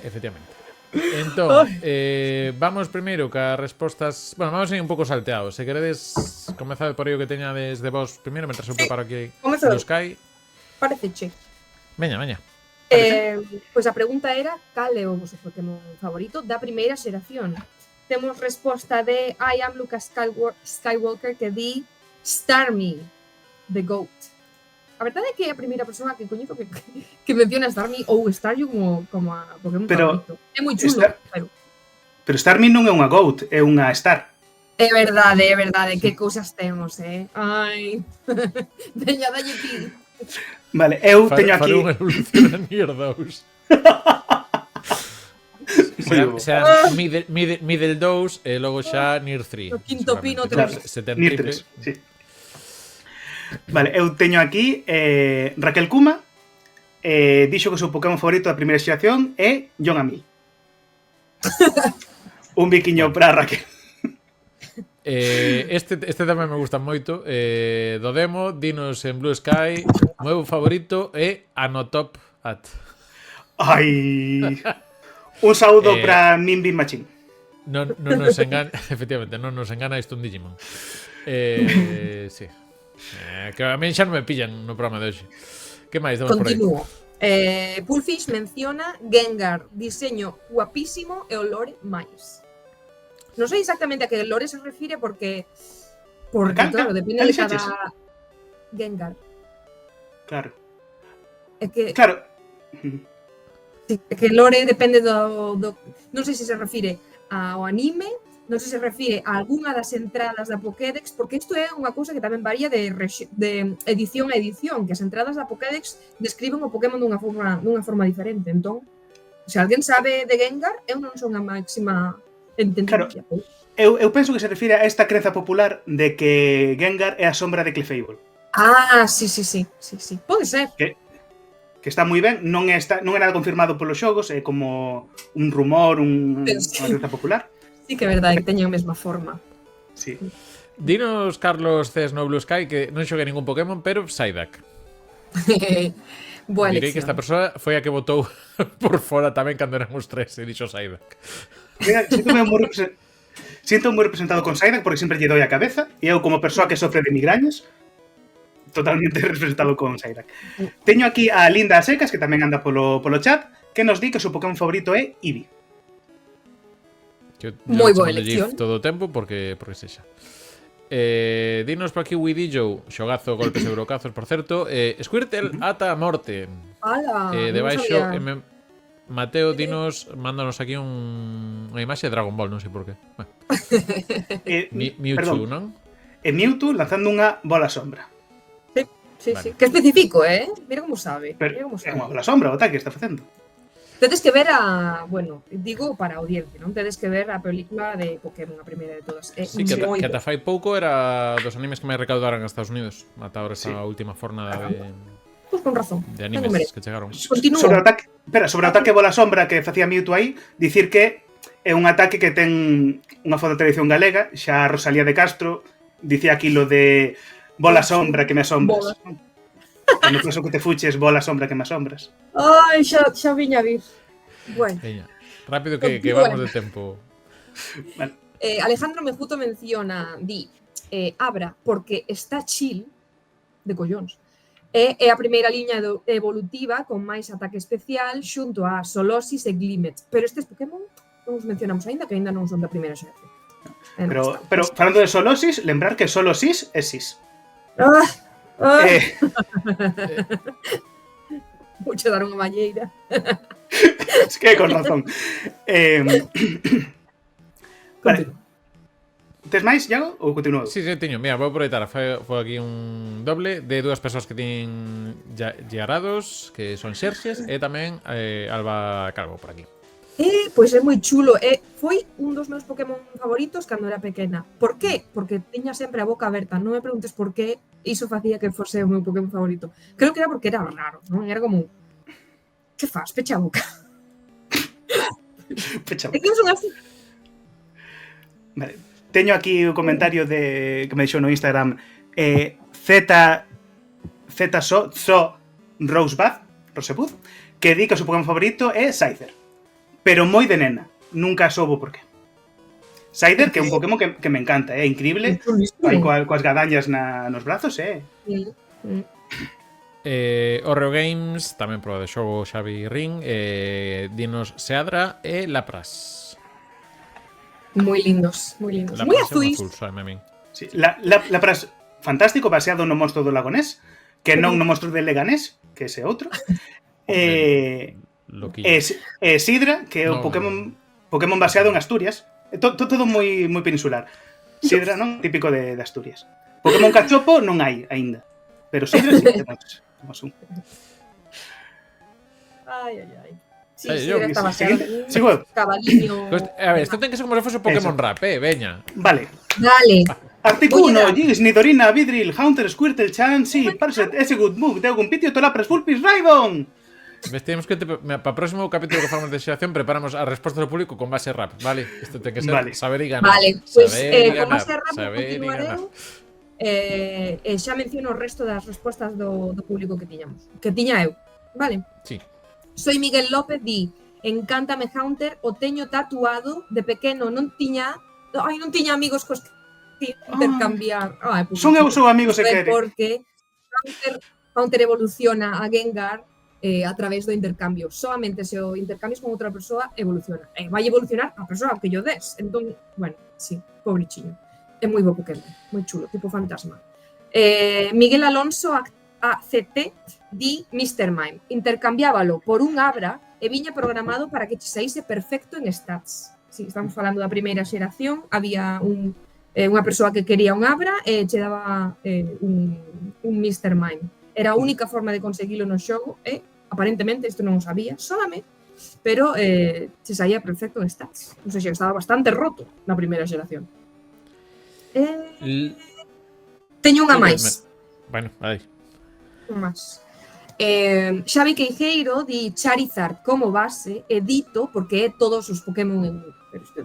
Efectivamente. Entón, vamos primeiro ca respostas. Bueno, vamos a ir un pouco salteados. Se queredes comezar por aí o que teñades de vos primeiro, mentras eu preparo aquí Blue Sky. Parece. Veña. Pois a pregunta era cal é o vosso Pokémon favorito da primeira xeración. Temos resposta de I am Lucas Skywalker que di Starmie, the Goat. A verdade é que é a primeira persona que coñezo que menciona Starmie ou Staryu como a Pokémon favorito. É moi chulo, pero Starmie non é unha Goat, é unha Star. É verdade, que cousas temos, Ai. Veña, dalle ti. Vale, eu teño aquí Farun evoluciona Nier 2. Será Middle 2 e logo xa Nier 3. O quinto pino Nier 3, sí. Vale, eu teño aquí Raquel Kuma dixo que o seu Pokémon favorito da primeira xeración é John Amil. Un biquiño para Raquel. Este tamén me gusta moito. Do demo, dinos en Blue Sky, o meu favorito é Anotop At. Ai... Un saúdo para Mimbi Machín. Non nos engana, efectivamente, non nos engana isto un Digimon. Sí. Que a mí xa non me pillan no programa de hoxe. Que máis damos por aí? Continúo. Pulfish menciona Gengar, diseño guapísimo e o lore máis. Non sei exactamente a que lore se refire porque claro, depende de cada Gengar. Claro. É que claro. Sí, é que lore depende do non sei se se refire ao anime, non sei se refire a algunha das entradas da Pokédex, porque isto é unha cousa que tamén varía de edición a edición, que as entradas da Pokédex describen o Pokémon dunha forma diferente. Entón, se alguén sabe de Gengar, eu non son a máxima entendencia. Claro, eu penso que se refire a esta creza popular de que Gengar é a sombra de Clefable. Ah, sí. Pode ser. Que está moi ben, non é nada confirmado polos xogos, é como un rumor, unha creza popular. Sí que é verdade, que teñen a mesma forma. Sí. Dinos, Carlos Cés no Blue Sky, que non xoguei ningún Pokémon, pero Psyduck. Boa elección. Direi que esta persoa foi a que votou por fora tamén cando éramos tres e dixo Psyduck. Siento moi representado con Psyduck porque sempre lle doi a cabeza e eu como persoa que sofre de migrañas totalmente representado con Psyduck. Teño aquí a Linda Secas, que tamén anda polo chat, que nos di que o seu Pokémon favorito é Eevee. Moi boa elección. Todo o tempo porque sexa. Dinos por aquí Widillo, xogazo, golpes e brocazos, por certo. Squirtle ata a morte. Ala, debaixo Mateo, dinos, mándanos aquí unha imaxe de Dragon Ball, non sei por qué. Bueno. Mewtwo, non? E Mewtwo lanzando unha bola sombra. Sí. Que especifico, Mira como sabe. Pero é unha bola sombra o ataque que está facendo. Tedes que ver digo para a audiencia, non? Tedes que ver a película de Pokémon, a primeira de todas. Sí, que ata fai pouco era dos animes que máis recaudaran en Estados Unidos. Ata ahora esa última fornada de... Pues con razón. De animes que chegaron. Continúo. Sobre o ataque bola sombra que facía Mewtwo aí, dicir que é un ataque que ten unha foda tradición galega, xa Rosalía de Castro dicía aquilo de bola sombra que me asombras. No caso que te fuches, bola sombra que me asombras. Ai, xa viña a vir. Bueno. Veña, rápido que vamos de tempo. Vale. Alejandro Mejuto menciona, Abra, porque está chill de collóns. É a primeira liña evolutiva con máis ataque especial xunto a Solosis e Glimet. Pero estes Pokémon non os mencionamos aínda, que aínda non son da primeira xeración. Pero falando de Solosis, lembrar que Solosis é Sis. Vouche dar unha malleira. Es que con razón. Vale. tes máis, Iago, ou continuo? Sí, teño. Mira, vou aproveitar. Foi aquí un doble de dúas persoas que teñen llearados, que son Xerxes, e tamén Alba Calvo por aquí. Pois é moi chulo. Foi un dos meus Pokémon favoritos cando era pequena. Por qué? Porque tiña sempre a boca aberta. Non me preguntes por qué iso facía que fose o meu Pokémon favorito. Creo que era porque era raro, non? Era como... Que faz? Pecha a boca. Pecha. É que non son así. Vale. Teño aquí o comentario que me deixou no Instagram Rosebud, que di que o seu Pokémon favorito é Scyther, pero moi de nena, nunca soubo por qué. Scyther, que é un Pokémon que me encanta, é increíble, vai coas gadañas nos brazos, Oreo Games, tamén proba de xogo Xavi Ring, dinos Seadra e Lapras. Moi lindos, moi lindos. Moi azuis. Sí, Lapras fantástico, baseado no monstro do Lagonés, que non no monstro de Leganés, que ese outro. Sidra, que é o Pokémon baseado en Asturias. Todo moi peninsular. Sidra, non? Típico de Asturias. Pokémon Cachopo non hai aínda, pero Sidra sí que temos un. Ai. Sí, Sidra está baseado en cabaliño. A ver, isto ten que ser como se fose Pokémon Rap, veña. Vale. Dale. Articuno, Jiggs, Nidorina, Vidril, Haunter, Squirtle, Chansey, Parset, Exeggutor, Muk, Deogun, Pitio, Tolapras, Vulpix, Raidon. Temos que para o próximo capítulo que falamos de xeración preparamos a resposta do público con base rap, vale? Isto ten que ser saber e ganar. Vale, pois con base rap continuareu. Xa menciono o resto das respostas do público que tiñamos. Que tiña eu, vale? Sí. Soy Miguel López, encántame Haunter, o teño tatuado, de pequeno non tiña amigos cos que intercambiar. Son eu seu amigo se quere. Porque Haunter evoluciona a Gengar a través do intercambio. Solamente se o intercambios con outra persoa evoluciona. Vai evolucionar a persoa que yo des. Entón, bueno, sí, pobrichiño. É moi bo Pokémon, moi chulo, tipo fantasma. Miguel Alonso ACT di Mr. Mime. Intercambiábalo por un Abra e viña programado para que che saíse perfecto en stats. Sí, estamos falando da primeira xeración, había unha persoa que quería un Abra e che daba un Mr. Mime. Era a única forma de conseguilo no xogo e, aparentemente, isto non o sabía, solamente, pero che saía perfecto en stats. Non sei, estaba bastante roto na primeira xeración. Teño unha máis. Bueno, aí. Más. Xavi Queijeiro di Charizard como base e dito porque é todos os Pokémon en un. Pero isto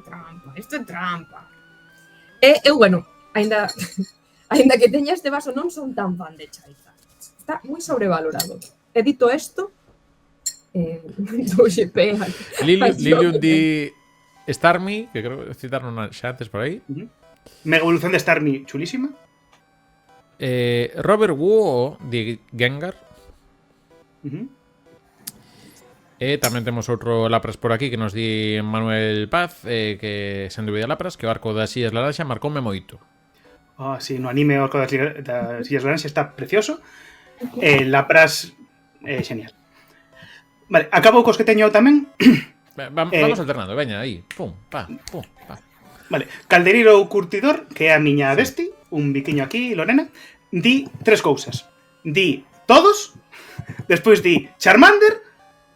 é trampa. Eu, bueno, aínda que teña este vaso non son tan fan de Charizard. Está moi sobrevalorado. E dito isto, Lilium di Starmie, que creo que citaron xa antes por aí. Mega evolución de Starmie, chulísima. Robert Wu de Gengar. Tamén temos outro Lapras por aquí que nos di Manuel Paz, que sen dúbida Lapras, que o arco das Illas Laranxa marcoume moito. Sí, no anime o arco das Illas Laranxa está precioso. Lapras genial. Vale, acabo cos que teño tamén. Vamos alternando, veña, aí. Pum, pa, pum, pa. Vale, Calderiro Curtidor, que é a miña besti, un biquiño aquí, Lorena, di tres cousas. Di todos, despois di Charmander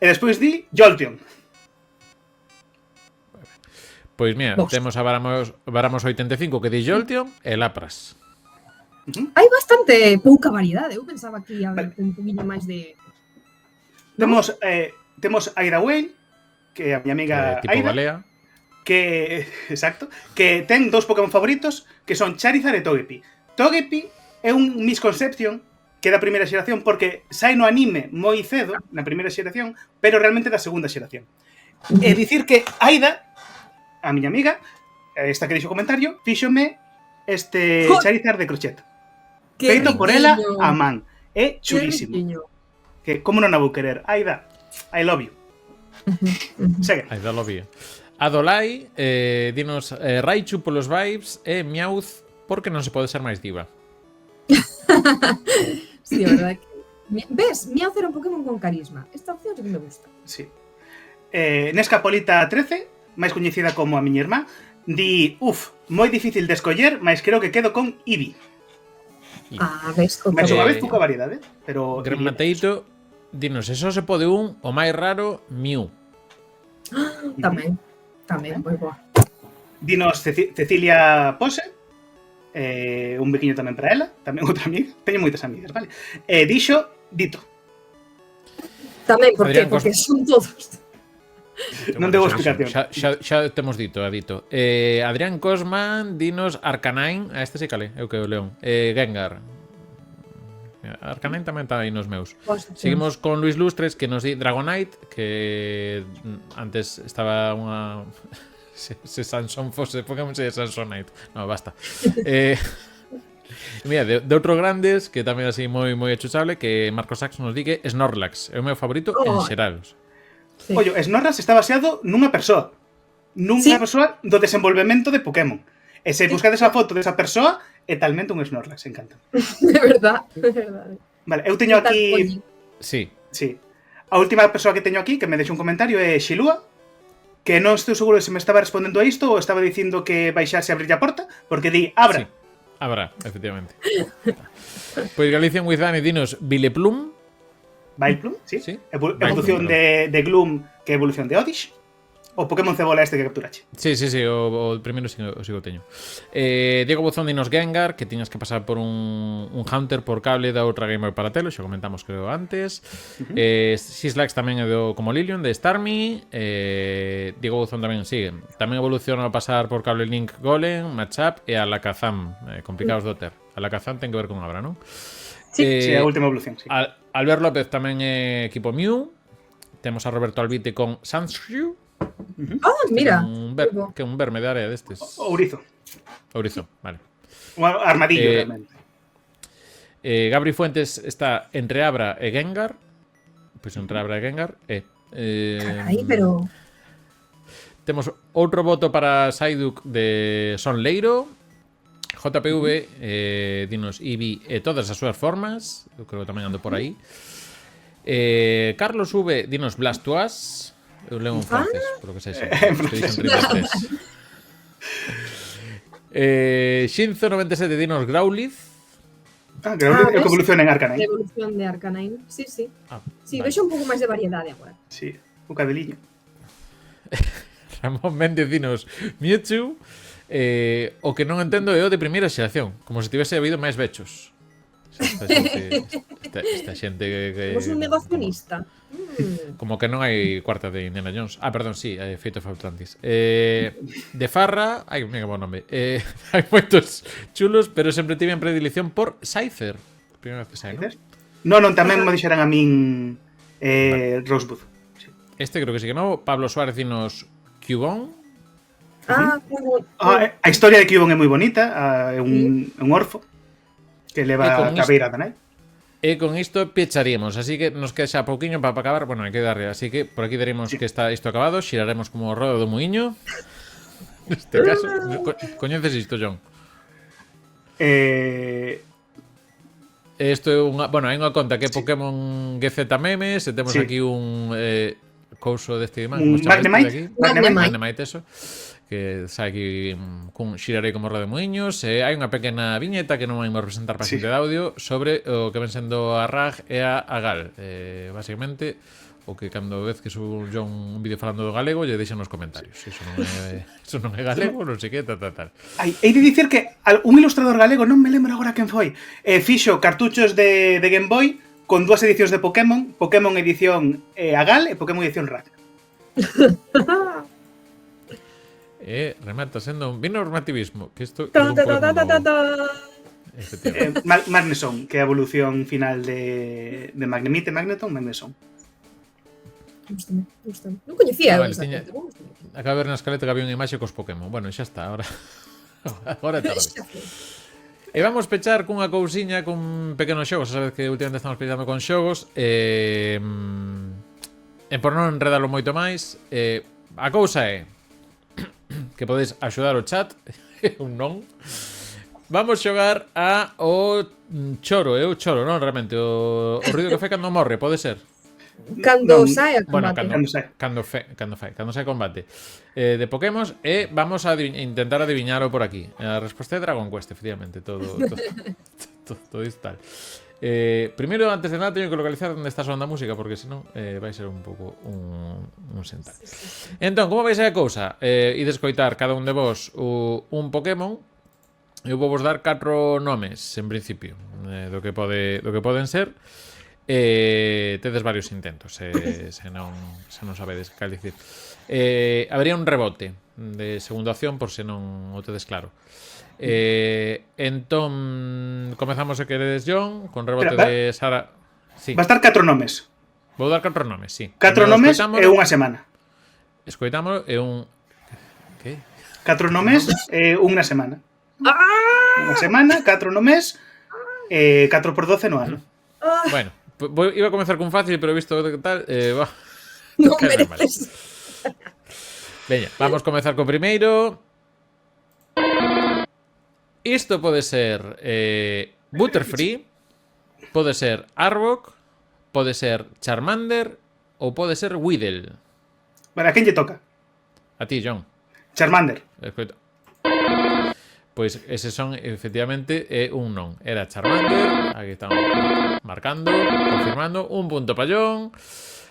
e despois di Jolteon. Pois mira, temos a Baramos 85 que di Jolteon e Lapras. Hai bastante pouca variedade. Eu pensaba que ia haber un poquinho máis de... Temos Aida Whale, que é a miña amiga tipo Aida. Balea. Exacto, que ten dous Pokémon favoritos que son Charizard e Togepi. Togepi é un misconception que é da primeira xeración porque sai no anime moi cedo, na primeira xeración, pero realmente da segunda xeración. E dicir que Aida, a miña amiga, esta que dixo o comentario, fíxome este Charizard de crochet. Feito por ela a man. É chulísimo. Que como non a vou querer? Aida, I love you. Segue. Aida love you. Adolai, dinos Raichu polos vibes e Meowth porque non se pode ser máis diva. Sí, a verdade que... Ves, Meowth era un Pokémon con carisma. Esta opción sí que me gusta. Sí. Nescapolita 13, máis coñecida como a miña irmá, Di, moi difícil de escoller, mas creo que quedo con Eevee. Ves, Mais unha vez Eh, pouca variedade, pero... Gran Mateito, dinos, eso se pode o máis raro, Mew. tamén, moi boa. Dinos Cecilia Pose, un bequiño tamén para ela, tamén outra amiga, teño moitas amigas, vale? Dixo Dito. Tamén, por Adrián qué? Porque son todos. Non debo explicación. Xa temos dito, Adito. Adrián Cosman, dinos Arcanine, a este sí cale, eu que o león. Gengar. Arcanine tamén está aí nos meus. Seguimos con Luis Lustres, que nos di Dragonite, que antes estaba unha... se Sansón fose Pokémon, se Sansonite. No, basta. Mira, de outros grandes, que tamén así moi achuchable, que Marcos Sax nos di que Snorlax é o meu favorito en xeral. Sí. Ollo, Snorlax está baseado nunha persoa. Nunha persoa do desenvolvemento de Pokémon. E se buscades a foto desa persoa, é talmente un Snorlax, encanta. De verdad, de verdad. Vale, eu teño aquí... Sí. Sí. A última persoa que teño aquí, que me deixa un comentario, é Xilúa, que non estou seguro se me estaba respondendo a isto ou estaba dicindo que baixase a abrir a porta, porque di, abra. Sí. Abra, efectivamente. Pois Galician Wizani, dinos Vileplume. Vileplume, sí. Sí. Evolución de Gloom, que é evolución de Oddish. O Pokémon cebola este que capturache. Sí, o primeiro sigo teño. Diego Bozón dinos Gengar, que tiñas que pasar por un Hunter por cable da outra Game Boy para telo, xa comentamos creo antes. Sislax tamén é do como Lilium, de Starmie. Diego Bozón tamén sigue. Tamén evoluciona ao pasar por cable Link Golem, Machop e Alakazam, complicados do ter. Alakazam ten que ver con Abra, non? Sí, a última evolución, sí. Albert López tamén é equipo Mew. Temos a Roberto Albite con Sandshrew. Mira. Que un verme de área destes. Ourizo. Ourizo, vale. Un armadillo, realmente. Gabri Fuentes está entre Abra e Gengar. Pois entre Abra e Gengar. Carai, pero... Temos outro voto para Saiduk de Son Leiro. JPV, dinos Eevee e todas as súas formas. Eu creo que tamén ando por aí. Carlos V, dinos Blastoise. Eu leo en francés, por lo que sei. Shinzo 97, dinos Growlithe. Growlithe é que evoluciona en Arcanine. Evolución de Arcanine, sí. Sí, vale. vexo un pouco máis de variedade agora. Sí, un cadeliño. Ramón Méndez dinos Mewtwo. O que non entendo é o de primeira xeración, como se tivese habido máis bechos. Esta xente que Somos un negacionista. como que non hai cuarta de Indiana Jones. Perdón, sí, Fate of Atlantis. De Farra, hai un mega bon nome. Hai moitos chulos, pero sempre tiven predilección por Scyther. Primeira vez que sai, non? Non, tamén me dixeran a min Rosebud. Sí. Este creo que sí que non. Pablo Suárez dinos Cubone. A historia de Cubone é moi bonita. É un orfo que leva a cabeira da nai. E con isto pecharíamos, así que nos queda xa pouquiño para acabar. Bueno, hai que darle, así que por aquí daremos que está isto acabado. Xiraremos como o rodo do muiño. Neste caso, coñeces isto, John? Isto é unha, bueno, hai unha conta que é Pokémon GZ Memes, e temos aquí un couso deste imán, Magnemite, eso. Que sai aquí cun xirarei como roda de muiños. Hai unha pequena viñeta que non vai representar para xente de audio sobre o que ven sendo a RAG e a Gal. Basicamente, o que cando vez que subo un vídeo falando do galego lle deixan nos comentarios. Eso non é galego, non sei que, tal. Hei de dicir que un ilustrador galego, non me lembro agora quen foi, fixo cartuchos de Game Boy con dúas edicións de Pokémon, Pokémon edición Agal e Pokémon edición RAG. Remata sendo un normativismo que isto Magneson, que é a evolución final de Magnemite, Magneson. Gústame. Non coñecía vale, acaba de ver na escaleta que había unha imaxe cos Pokémon. Bueno, xa está, agora é tarde. E vamos pechar cunha cousiña con pequenos xogos. Sabes que últimamente estamos pechando con xogos. E por non enredalo moito máis, a cousa é que podes axudar o chat. Un non. Vamos xogar o choro, o choro, non realmente o ruido que fai cando morre, pode ser. Cando Non, sae a Bueno, combate. cando sai combate de Pokémon e vamos a intentar adiviñalo por aquí. A resposta é Dragon Quest, efectivamente, todo isto tal. Primeiro, antes de nada, teño que localizar onde está sonando a música, porque senón vai ser un pouco un sental. Entón, como vais a cousa? Ides coitar cada un de vos un Pokémon. Eu vou vos dar 4 nomes, en principio, do que poden ser. Tedes varios intentos, se non sabedes cal dicir. Habería un rebote de segunda opción por se non o tedes claro. Entón comezamos se queredes, John, con rebote de Sara. Sí. Va a estar 4 nomes. Vou dar 4 nomes, sí. 4 nomes e unha semana. Escoitámolo e un... Que? 4 nomes e unha semana. Unha semana, 4 nomes e 4 por 12 no ano. Bueno, iba a comenzar cun fácil, pero visto que tal, Non cae mal. mereces. Veña, vamos comezar co primeiro. Isto pode ser Butterfree, pode ser Arbok, pode ser Charmander ou pode ser Weedle. Vale, a quen lle toca? A ti, John. Charmander. Escoita. Pois ese son, efectivamente, un non. Era Charmander. Aquí estamos marcando, confirmando. Un punto para John.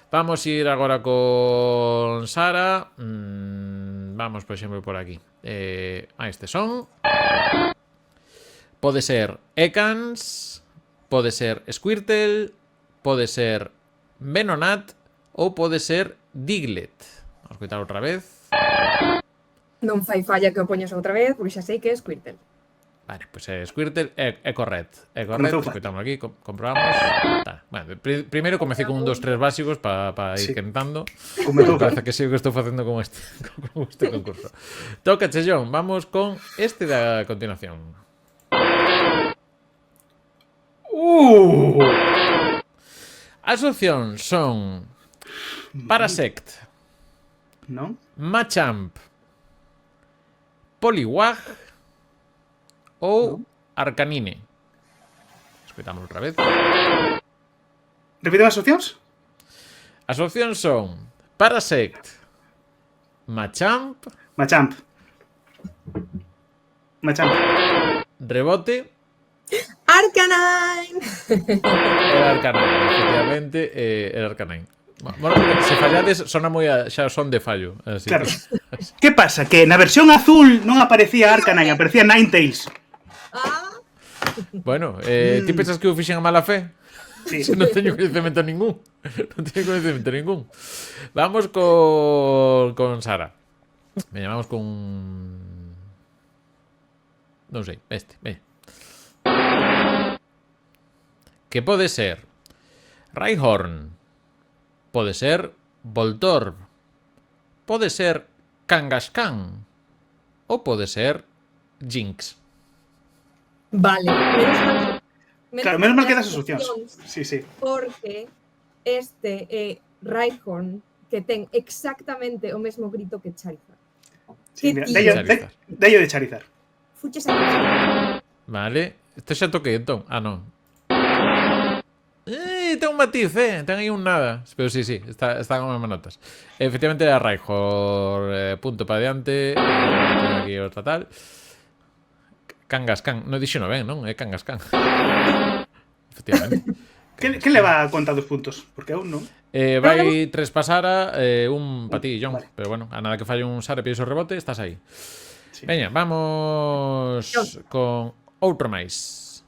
Vamos a ir agora con Sara. Vamos, por exemplo, por aquí. A este son. Pode ser Ekans, pode ser Squirtle, pode ser Venonat ou pode ser Diglett. Vamos a coitar outra vez. Non fai falla que o poñas outra vez, porque xa sei que é Squirtle. Vale, pois Squirtle é correcto. É Comezou correcto, escoitamos aquí, comprobamos. Tá. Bueno, primeiro comecei con un, dos, tres básicos para ir Sí. quentando. Comezou Parece que sí o que estou facendo con este concurso. Toca, John, vamos con este da continuación. As opcións son Parasect, Non? Machamp, Poliwag ou Arcanine. Escoitamos outra vez. Repite as opcións? As opcións son Parasect, Machamp, Machamp. Machamp. Rebote Arcanine! e Arcanine. Efectivamente, era Arcanine. Bueno, se fallades, sona moi xa son de fallo. Así Claro. que... Que pasa? Que na versión azul non aparecía Arcanine, aparecía Ninetales. Bueno, ti pensas que eu fixen a mala fe? Sí. Se non teño coñecemento ningún. Non teño coñecemento ningún. Vamos con Sara. Veña, vamos con... Non sei, este, veña. Que pode ser Rhyhorn, pode ser Voltorb, pode ser Kangaskhan ou pode ser Jinx. Vale, Claro, menos mal que das as opcións. Sí, sí. Porque este é Rhyhorn, que ten exactamente o mesmo grito que Charizard. Sí, Que mira, tío. dello de Charizard. Fuches a Charizard. Vale, isto xa toquei entón. Ah, non. Ten un matiz, ten aí un nada. Pero sí, están como notas. Efectivamente era Rhyhorn, punto para diante. Tengo aquí outra tal. Kangaskhan, non dixo no ben, non? É Kangaskhan. Efectivamente. Que leva a conta dos puntos? Porque aún non. Vai 3 para Sara, un para ti, John. Vale. Pero bueno, a nada que falle un Sara e pides o rebote, estás aí. Sí. Veña, vamos con outro máis.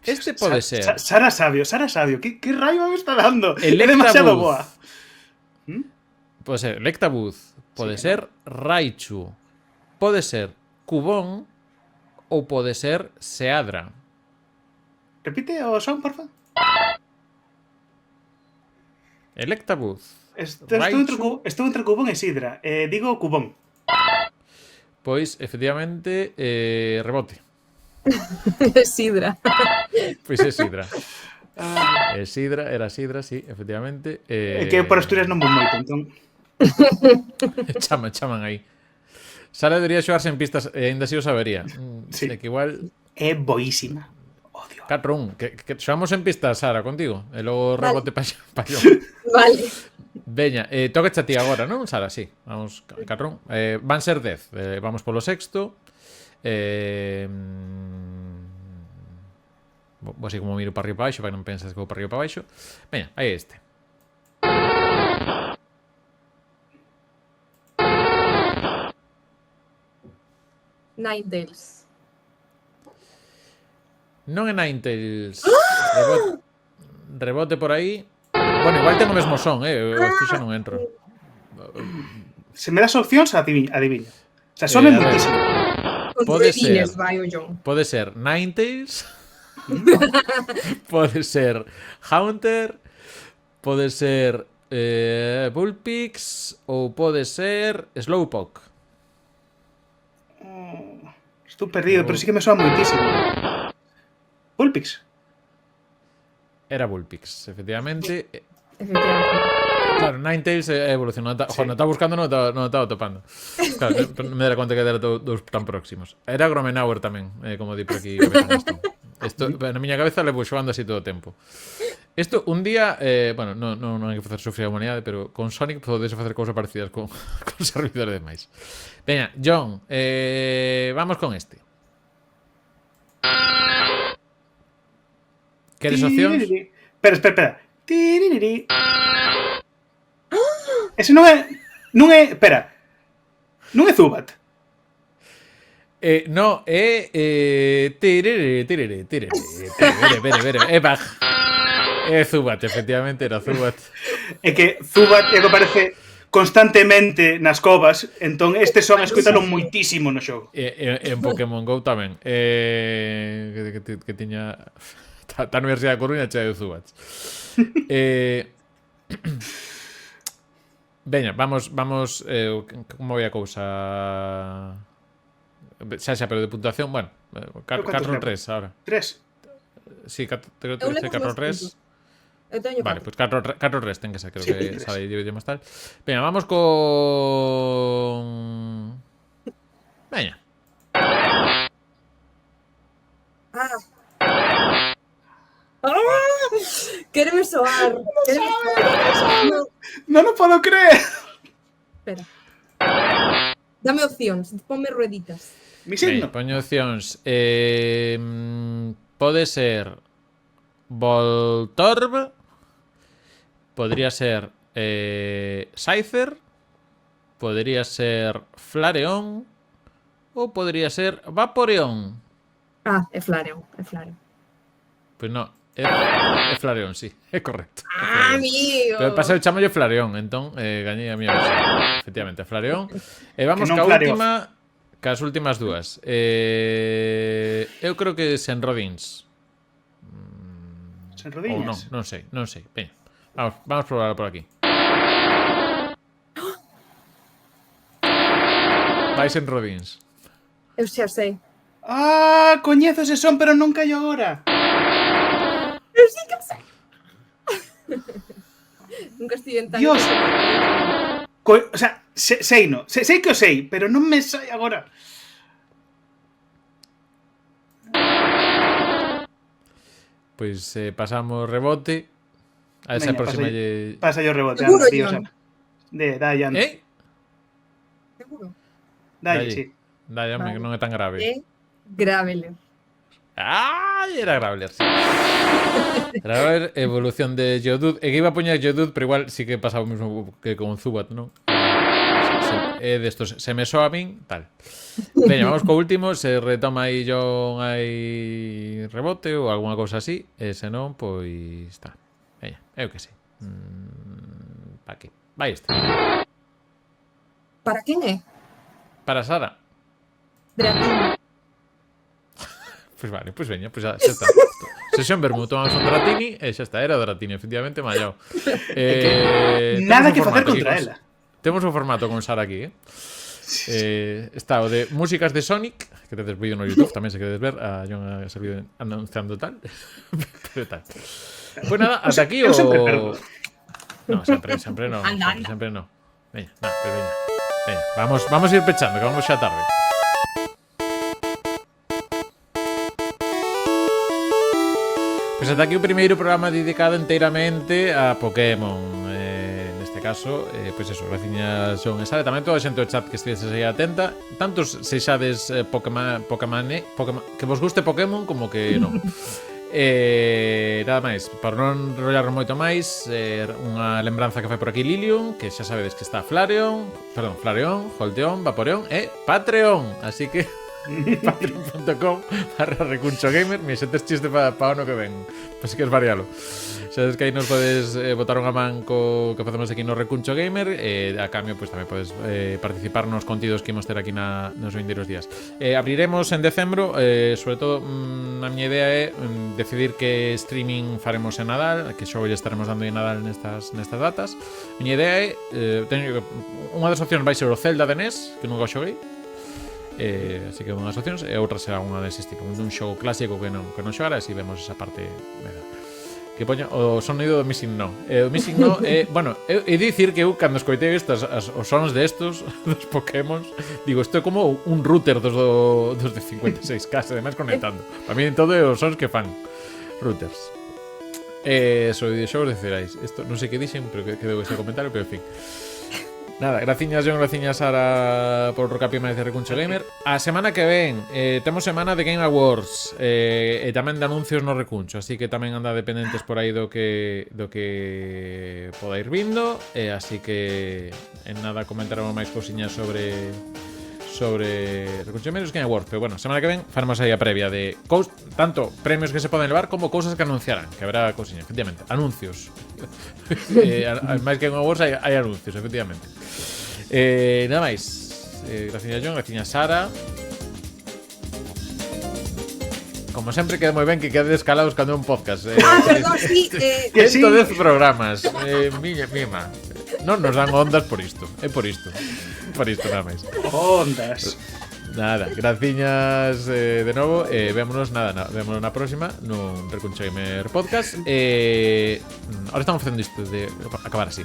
Este pode ser Sara Sabio. Que raiva me está dando? É Electabuzz. demasiado boa. Pode ser Electabuzz, pode ser Raichu, pode ser Cubone ou pode ser Seadra. Repite o son, porfa. Electabuzz. Estou entre Cubón e Sidra. Digo Cubón. Pois, efectivamente, rebote. Sidra. Pois é Sidra. Era Sidra, sí, efectivamente. É que por Asturias non vou moito, entón. chaman aí. Sara debería xogarse en pistas e ainda así o sabería. Sí. É que igual... É boísima. Odio 4-1. Que xogamos en pista, Sara, contigo. E logo Vale. rebote pa yo. Vale. Veña, toca a ti agora, non, Sara? Sí, vamos, 4-1. Van ser 10. Vamos polo sexto. Vou así como miro para arriba e para baixo, para que non pensas que vou para arriba e para baixo. Veña, aí este. Ninetales. Non é Ninetales. Rebote por aí. Bueno, igual ten o mesmo son, Isto xa non entro. Se me das opcións, adiviño. O sea, some a ver. moitísimo. Pode Controlines, ser. vai o John. Pode ser Ninetales. Pode ser Haunter. Pode ser Bullpix. Ou pode ser Slowpoke. Estou perdido, pero sí que me soa moitísimo. Bullpix. Era Bullpix, efectivamente. Efectivamente. Claro, Ninetales é evolución. No está buscando, non estaba topando. Claro, me dera conta que era dous tan próximos. Era Gromenauer tamén, como di por aquí. Isto, na miña cabeza levo xogando así todo o tempo. Isto, un día, bueno, non hai que facer sufrir a humanidade, pero con Sonic podes facer cousas parecidas con servidores demais. Veña, John, vamos con este. Queres opcións? Espera. Tiririri. Ese non é, espera. Non é Zubat. No, tirere. É Bag. É Zubat, efectivamente, era Zubat. É que Zubat é que aparece constantemente nas covas, entón este son escoitalo moitísimo no xogo. En Pokémon GO tamén. Que tiña... Tá na Universidade de Coruña chea de Zubats. Veña, vamos como vai a cousa? Xa, pero de puntuación, bueno, 4-3 ahora. 3. Sí, 4-3. Eu teño Vale, 4. pues 4-3 ten que ser, creo Sí, que 3. sale dividido máis tal. Veña, vamos con... Veña. Quéreme soar. Non o podo creer. Espera. Dame opcións, ponme rueditas. Mi Veña, signo. poño opcións. Pode ser Voltorb. Podría ser Scyther. Podría ser Flareon. Ou podría ser Vaporeon. É Flareon, Pois non, é Flareon, sí, é correcto. Amigo. Pero pasa o chamolle Flareon, entón gañei a miña versión. Efectivamente, Flareon. E vamos Que non ca Flareoff. última, cas últimas dúas. Eu creo que Senrodins. Sen Ou rodiñas. non sei. Veña, vamos probarlo por aquí. Vai Senrodins. Eu xa sei. Coñezo ese son, pero non callo agora. Eu sí que sei. Nunca estive en tan... Dios. O sea, sei que o sei, pero non me sai agora. Pois pasamos rebote. A esa Veña, próxima Pasa yo rebote, Seguro, anda, tío, John. Sana. Dayan. Seguro. Dalle, sí. Dalle, Vale. que non é tan grave. Graveler. ¡Ay! Era Graveler, sí. Graveler, evolución de Geodude. Que iba a poñer Geodude, pero igual sí que pasaba o mismo que con Zubat, ¿no? De estos, se me soa a min, tal. Veña, vamos co último. Se retoma aí John hai rebote ou alguna cousa así. E se non, pois está. Veña, eu que sei. Pa aquí. Vai este. Para quen é? Para Sara. Dratini. Pois vale, pois veña, pois xa está. Sesión Vermú, tomamos un Dratini e xa está, era Dratini, efectivamente, mallao. Nada que facer contra ela. Temos un formato con Sara aquí, está o de músicas de Sonic, que tedes vídeo no YouTube, tamén se queredes ver, a John ha servido anunciando tal. Pero tal. Pois nada, ata aquí o... Eu sempre perdo. No, sempre no. Anda. Sempre no. Veña, pero veña. Veña, vamos a ir pechando, que vamos xa tarde. Pois ata aquí o primeiro programa dedicado inteiramente a Pokémon. Neste caso, pois eso, graciñas John e Sara, tamén toda a xente do chat que estiveses aí atenta, tantos sexades Pokémon que vos guste Pokémon como que non. Nada máis, para non enrollarnos moito máis, unha lembranza que fai por aquí Lilium, que xa sabedes que está Flareon, Jolteon, Vaporeon e Patreon, así que patreon.com/recunchogamer. Mi xentes chiste pa ano que ven, pois que es varialo. Sabes que aí nos podes botar unha man co que facemos aquí no Recuncho Gamer, a cambio pois tamén podes participar nos contidos que imos ter aquí nos vindeiros días. Abriremos en decembro, sobre todo a miña idea é decidir que streaming faremos en Nadal, que xogo lle estaremos dando en Nadal nestas datas. Miña idea é unha das opcións vai ser o Zelda de NES, que nunca o xoguei. Así que unha das opcións, e outra será unha deses tipo un xogo clásico que non xogara, así vemos esa parte que poño o sonido do Missing No. O Missing No bueno, he de dicir que eu cando escoitei estos os sons destos dos Pokémon, digo, isto é como un router dos de 56K, ademais conectando. Para mí en todo é os sons que fan routers. Sobre videoxogos deciráis. Isto non sei que dixen, pero que debo ese comentario, pero en fin. Nada, graciñas John, graciñas Sara por o capi máis de Recuncho Gamer. A semana que ven temos semana de Game Awards e tamén de anuncios no Recuncho, así que tamén anda dependentes por aí do que poda ir vindo, así que en nada comentaremos máis cousiñas sobre Recuncho Gamer e Game Awards, pero bueno, semana que ven faremos aí a previa de tanto premios que se poden levar como cousas que anunciarán, que habrá cousiñas, efectivamente, anuncios. Máis que en Awards hai anuncios, efectivamente. Nada máis, graciñas John, graciñas Sara. Como sempre queda moi ben que quedes calados cando é un podcast. Perdón, sí, 110 programas. Mima. Non nos dan ondas por isto. É por isto. Por isto nada máis. Ondas. Nada, graciñas de novo. Vémonos vémonos na próxima nun Recuncho Gamer Podcast. Ahora estamos facendo isto de acabar así.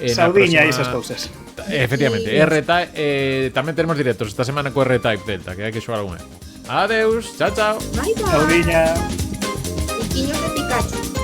Saudiña e esas cousas. Efectivamente, R-Type. Tamén tenemos directos esta semana co R-Type Delta, que hai que xogar algunha. Adeus, chao, chao. Bye, bye. Saudiña. Piquiños de Pikachu.